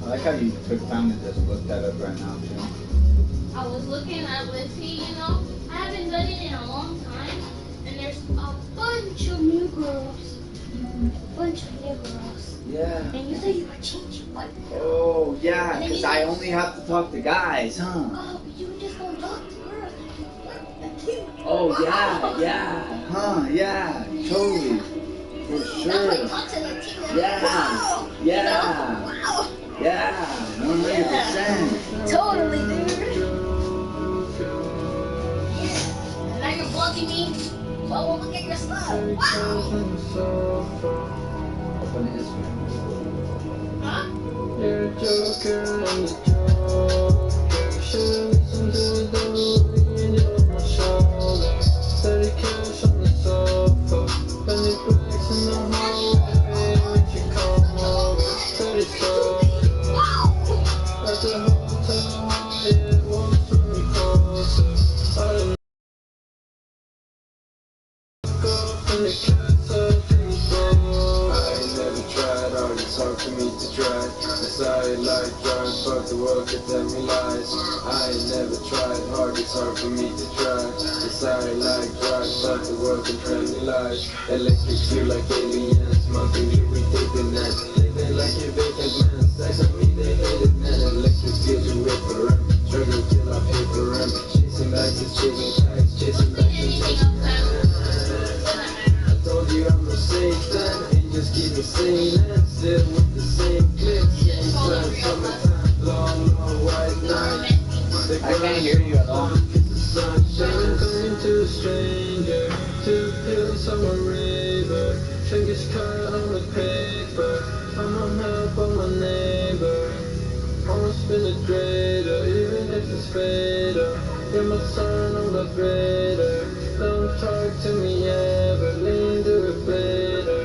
I like how you took time to just look that up right now, too. I was looking at Lissy, you know. I haven't done it in a long time. And there's a bunch of new girls. Yeah. And you said you were changing one. Oh, yeah, because I only have to talk to guys, huh? Oh, but you were just going to talk to girls. Oh, yeah. Huh, yeah, totally. For That's why sure. you talk to Latina. Yeah. Wow. Yeah. Wow. Yeah, 100%. Totally, dude. And now you're blocking me, so I won't look at your stuff. Wow. What is it? Huh? You're a joker and a joker. Should listen to the wind on my shoulder. Steady cash on the sofa. Penny breaks in the hallway when you come over. Steady soda. At the hotel, it won't bring me closer. I don't go in the castle, people. I ain't never tried hard, it's hard for me to try. Decided like drive, fuck the world could tell me lies. I ain't never tried hard, it's hard for me to try. Decided like drive, fuck the world could tell me lies. Electric feel like aliens, mountain you retaping that. Living like a vacant man, sex on me they hate it man. Electric feel you wait for them, struggle till I pay for them. Chasing bags and chasing tags, chasing bags and chasing I told you I'm no Satan, and just keep me sane and still with the same clicks. Same time, summertime, long white night. I can't hear you at all. It's the sunshine, turning to a stranger. 2 pills, I'm a raver. Fingers cut on the paper. I'm on help on my neighbor. I'ma spin a grader, even if it's fatal. You're my son, I'm the greater. Don't talk to me ever, lean to it later.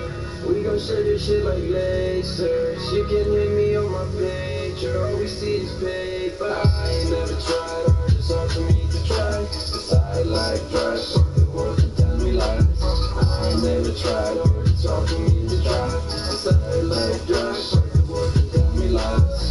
We gon' share this shit like lasers. You can hit me on my pager, all we see is paper. I ain't never tried hard, it's hard for me to try. Decide like drive, fuck the world and tell me lies. I ain't never tried hard, it's hard for me to try. Decide like drive, fuck the world and tell me lies.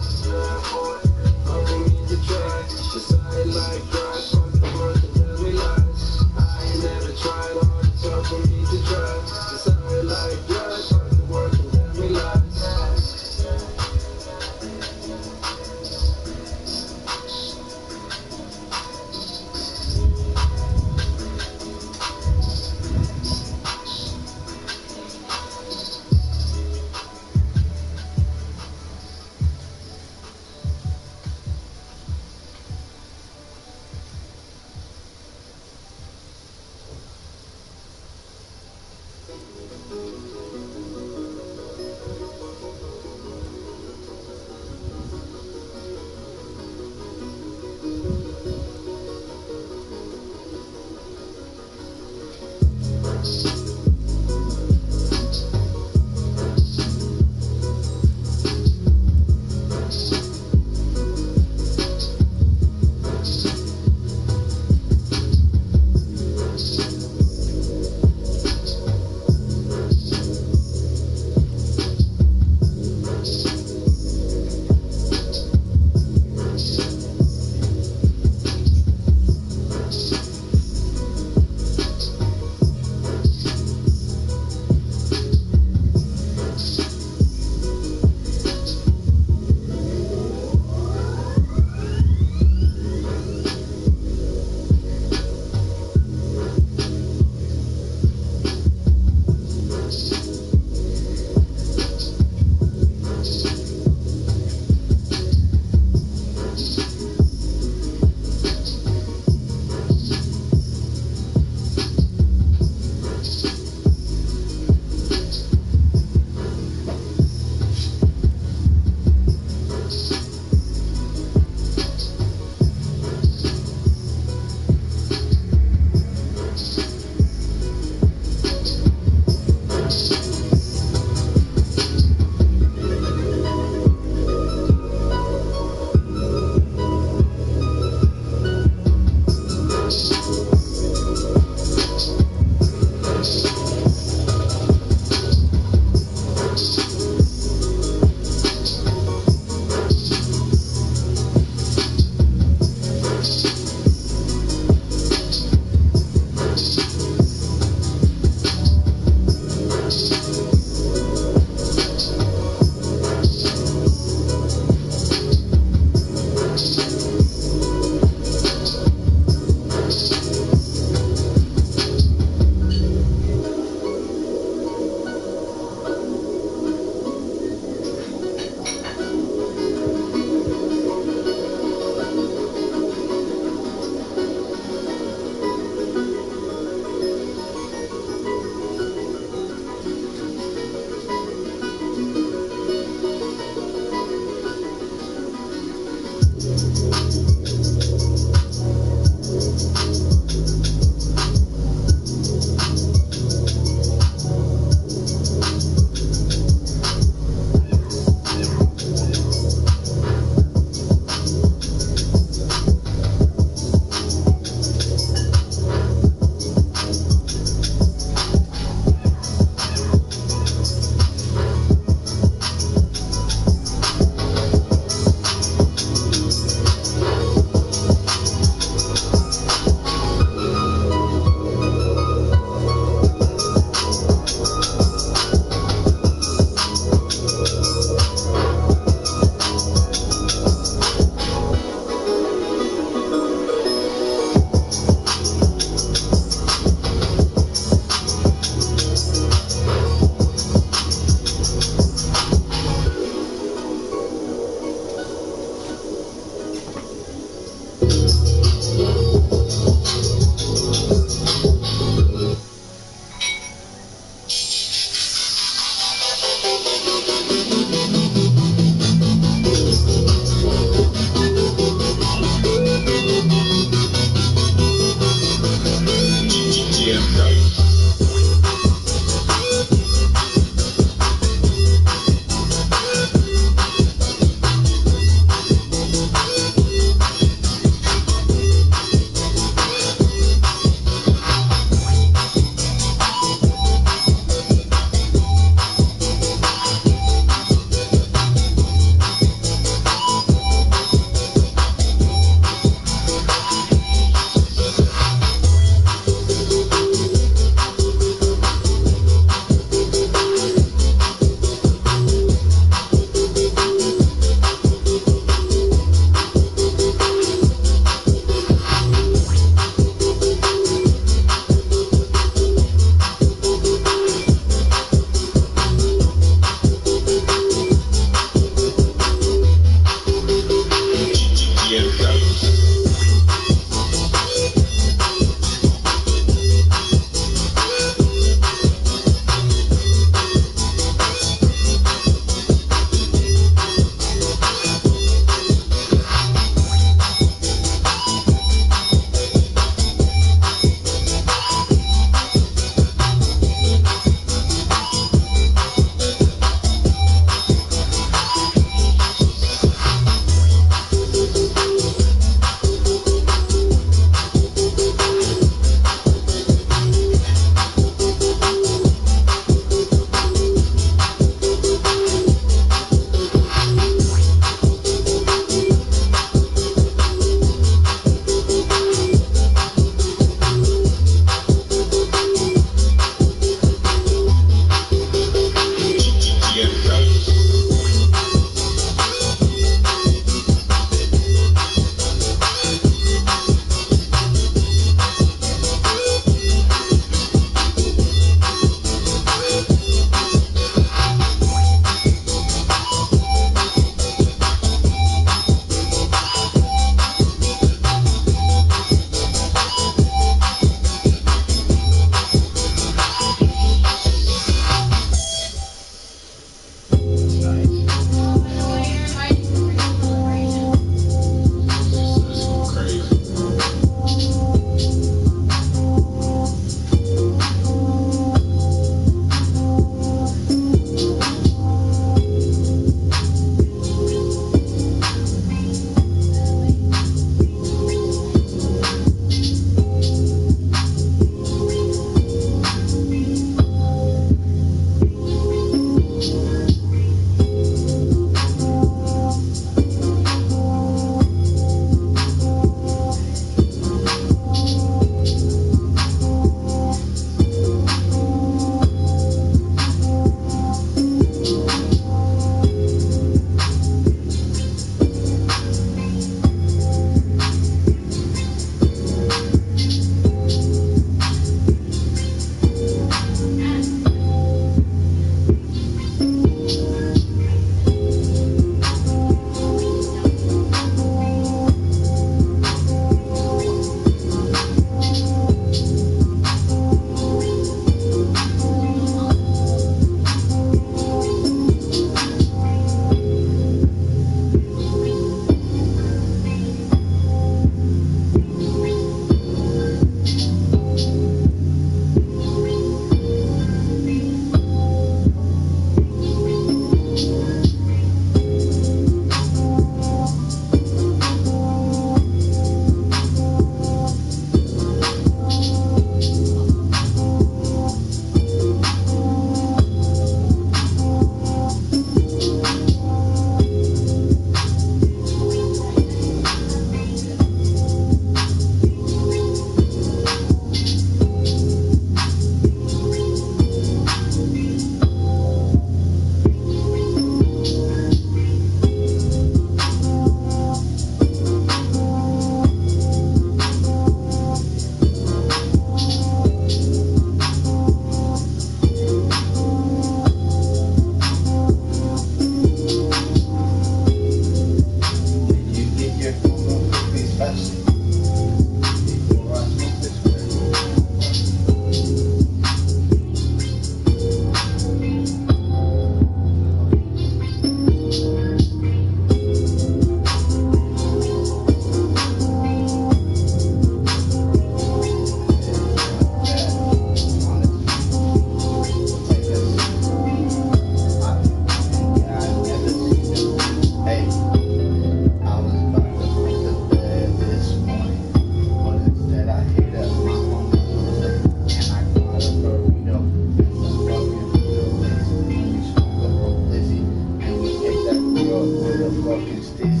fucking sticky.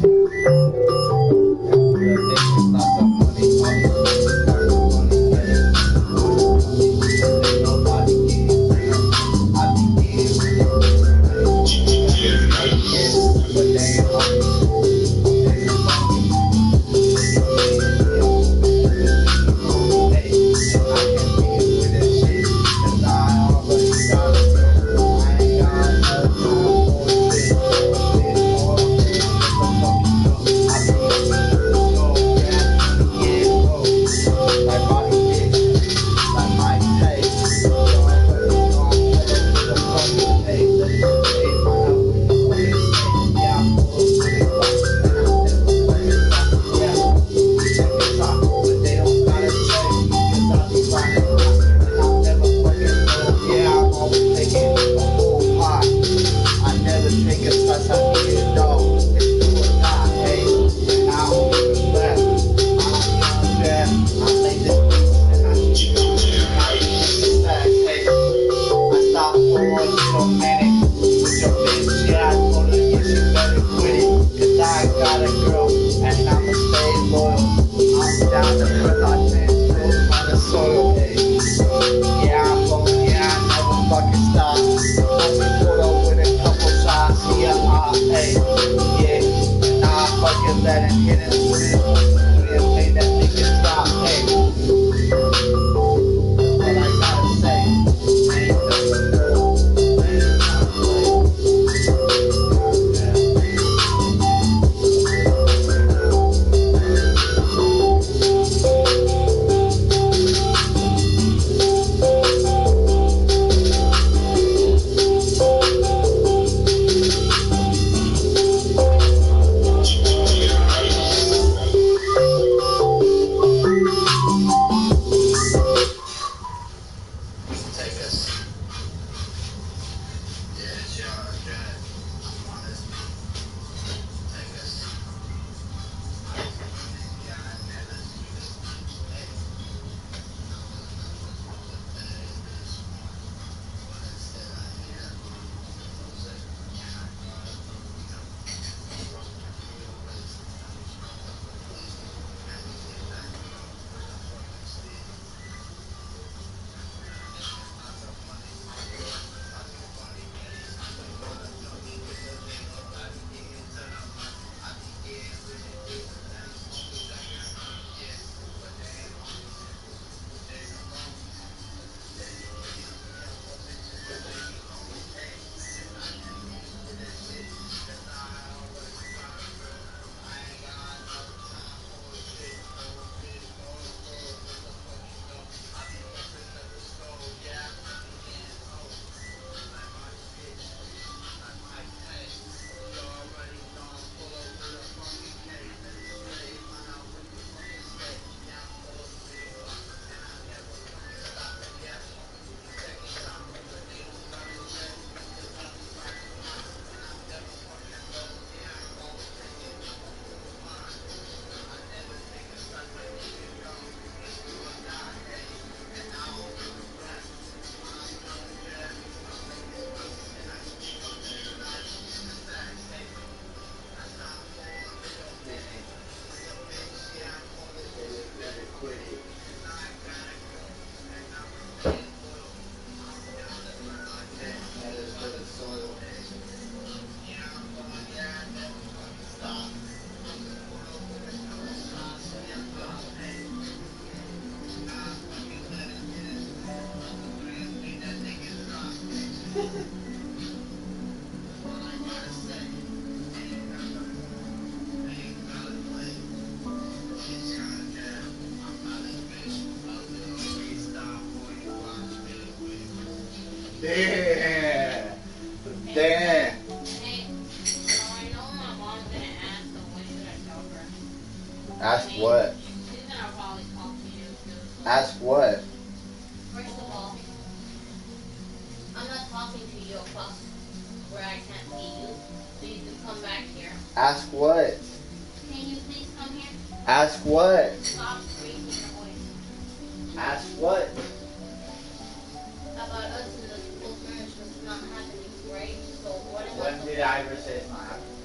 The thing is not the money, obviously it's not the money, ain't nobody getting real. I be getting real. But they ain't homies. They ain't homies. Hey, and I can't be with that shit, 'cause I already got a girl. I ain't got no time for shit. Bitch, all I'm saying is what the fuck you know. I be looking at the skull, gas money, yeah, go. Like body bitch, like Mike Tay. You already know I'm full up with a fucking pay. Let me say, find out what the fucking say. Yeah, I'm full up with it, and I'm never fucking stop. Yeah, check it out, but they don't gotta check me, 'cause I be riding hot, and I'm never fucking low. Yeah, I'm always taking a whole pot. I never take a touch, I eat it all. It's do or die, hey, and I don't give a crap. I'm young, yeah, I lay this beat, and I keep it moving, I be making stacks, hey. I stopped for a little minute with your bitch, yeah, I told her, yeah, she better quit it, 'cause I got a girl, and I'ma stay loyal. I'm down to earth, I stand still on the soil, hey. Yeah, I'm blowing, yeah, I never fucking stop. Only put up with a couple shots, yeah, hey, yeah. And now I fucking let him hit him with his and make that nigga drop, hey. That's what I gotta say. Ain't nothing more, ain't gotta play. Take us. Yeah, it's yungdrab. Honest. Take us. Damn. Damn. Hey, so I know my mom's gonna ask, so what should I tell her? Ask what? She's gonna probably talk to you too. So. Ask what? First of all, I'm not talking to you across where I can't see you, so you can come back here. Ask what? Can you please come here? Ask what? Stop raising your voice. Ask what? About us and the close marriage was not happening, right? So what am I When did I ever say it's not happening?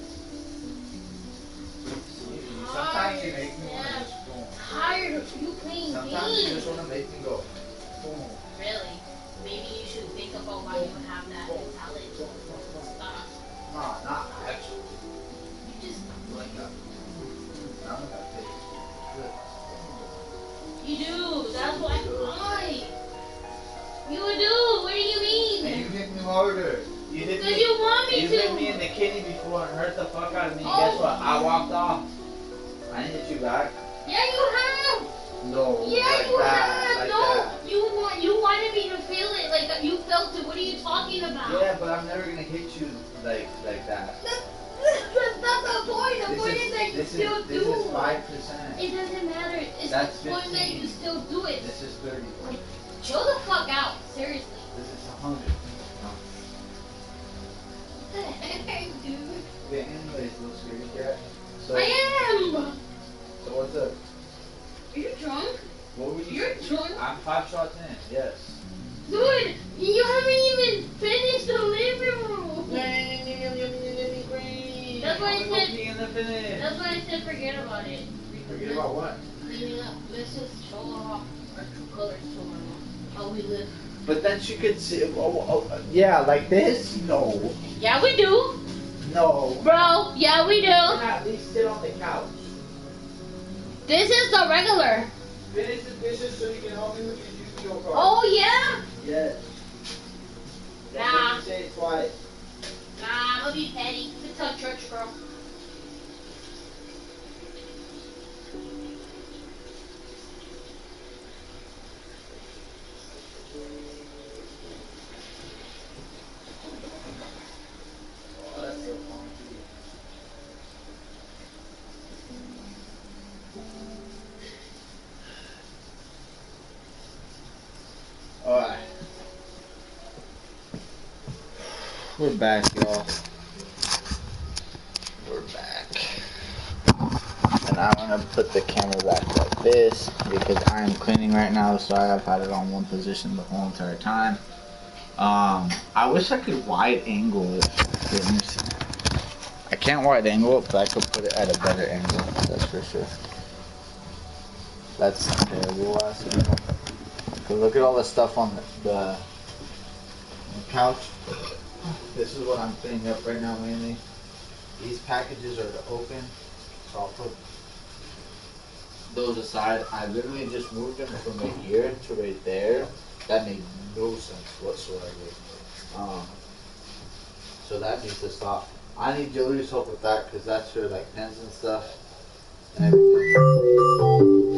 you make me want to just boom. Tired of you playing Sometimes you games. just want to make me go boom. Really? Maybe you should think about why you have that mentality. Stop. Nah, not actually. You just. Like that. I'm gonna take it. Good. You do. That's why. You do. What do you mean? And you hit me harder. You hit Because me. you want me You to. hit me in the kidney before and hurt the fuck out of me. Oh. Guess what? I walked off. I didn't hit you back. Yeah, you have. No. Yeah, like you that, have. like No, that. you wanted me to feel it like you felt it. What are you talking about? Yeah, but I'm never gonna hit you like that. That's not the point. The point is that you still do. This is 5%. It doesn't matter. It's That's the point that 15. you still do it. This is 30. Chill the fuck out. Seriously. This is 100. What the heck, dude? Okay, anyways, little scaredy cat. So, I am. so what's up? Are you drunk? What were you? You're drunk. I'm 5 shots in. Yes. Dude, you haven't even finished the living room. That's why I said. That's why I said forget about it. Forget about what? Cleaning up. Let's just show off our true colors to our mom. How we live. But then she could see. Yeah, like this? No. Yeah, we do. No. Bro, yeah, we You do. can at least sit on the couch. This is the regular. Finish the dishes so you can help me with your Yugioh card. Oh, yeah? Yes. Nah. That's what you say twice. Nah, I'm gonna be petty. It's a church girl. Oh, that's so funky. Alright. We're back, y'all. We're back. And I'm gonna put the camera back like this because I am cleaning right now, so I've had it on one position the whole entire time. I wish I could wide angle it. Let me see. I can't wide angle it, but I could put it at a better angle, that's for sure. That's terrible last angle. Cause look at all the stuff on the couch. This is what I'm cleaning up right now mainly. These packages are to open, so I'll put those aside. I literally just moved them from right here to right there. That made no sense whatsoever. So that needs to stop. I need Julie's help with that because that's her like pens and stuff and everything.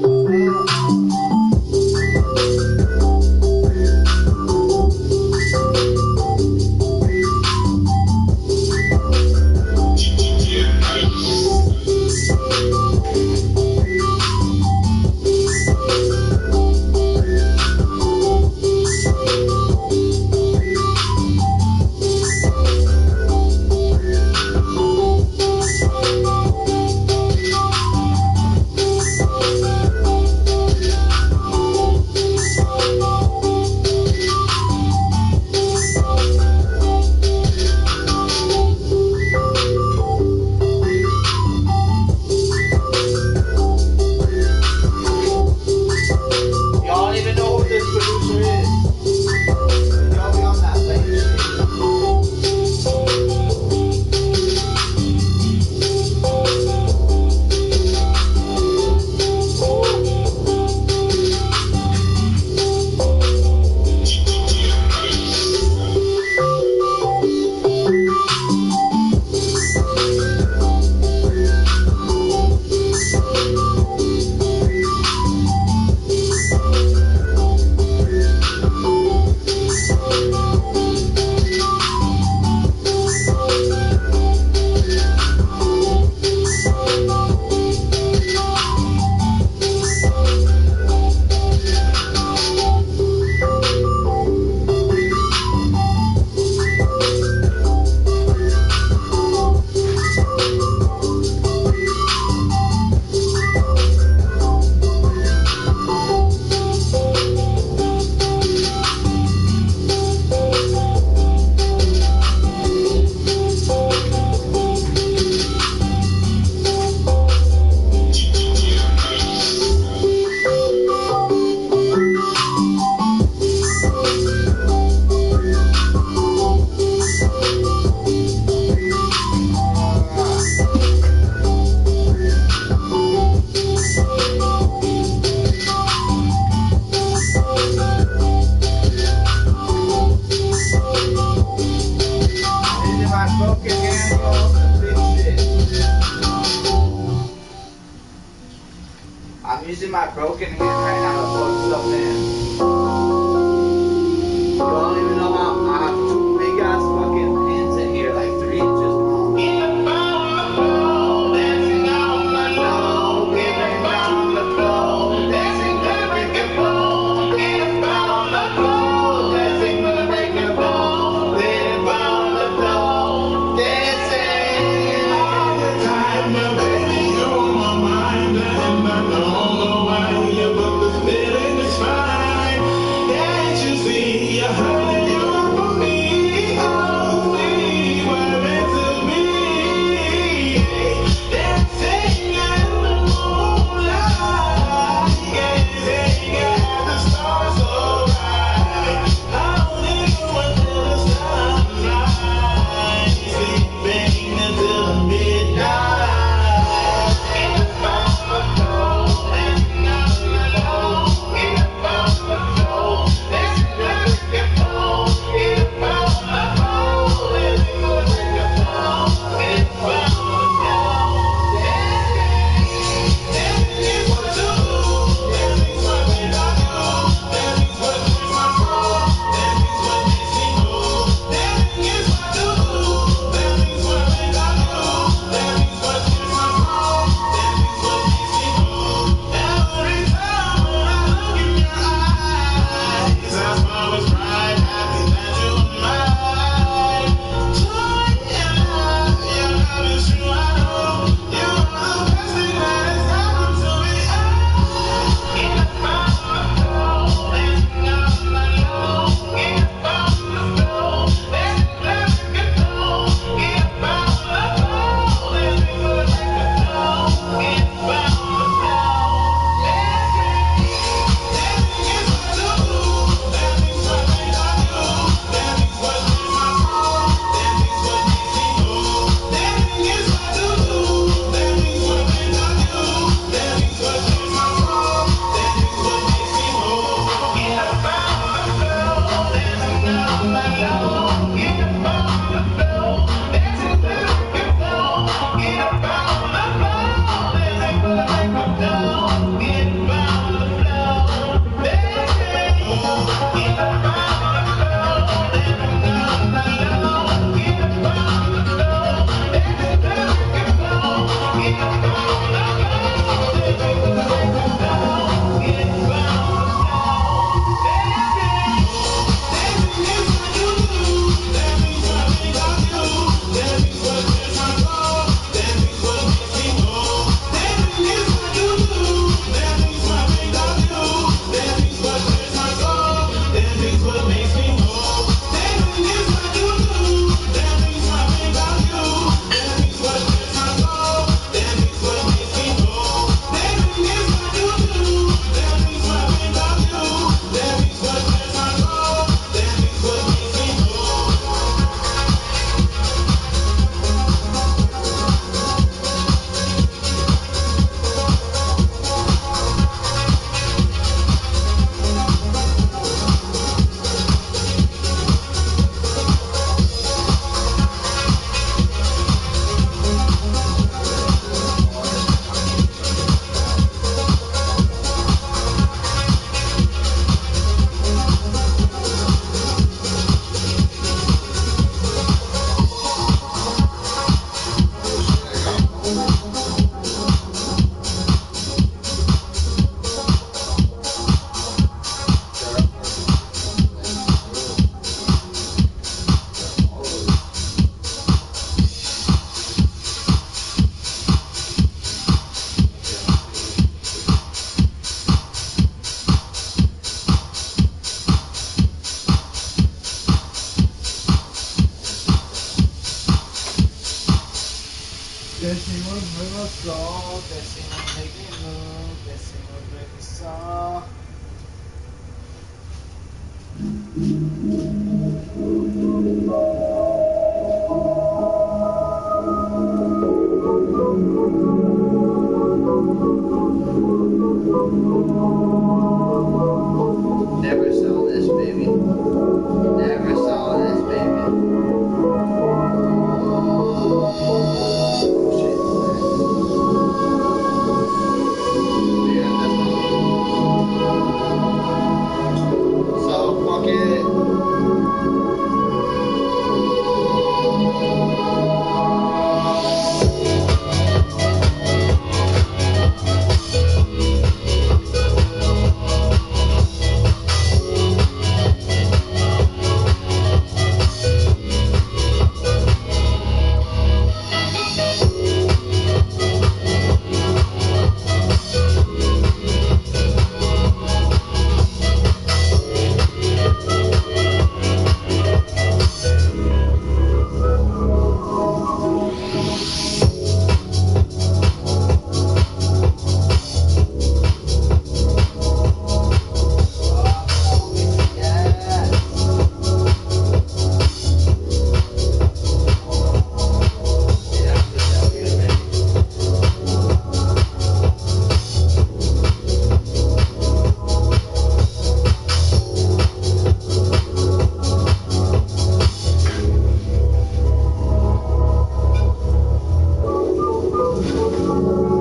I'm using my broken hand right now to plug stuff in. You don't even know how I have two big ass fucking pins in here, like 3 inches long. Get on the floor, dancing on the floor, getting on the floor, dancing to the break of dawn. Get on the floor, dancing to the break of dawn. Get on the floor, dancing all the time. Now, baby, you're on my mind, and I don't know why you put the feeling is fine. Can't you see you're hurting you for me? Oh, we were meant to be dancing in the moonlight, gazing at the stars so bright, holding you until the sunrise, sleeping until midnight. Dancing will bring us all, dancing will make me move, dancing will bring us all. Never saw this, baby. Never saw this, baby. Shit. Yeah, that's Bye.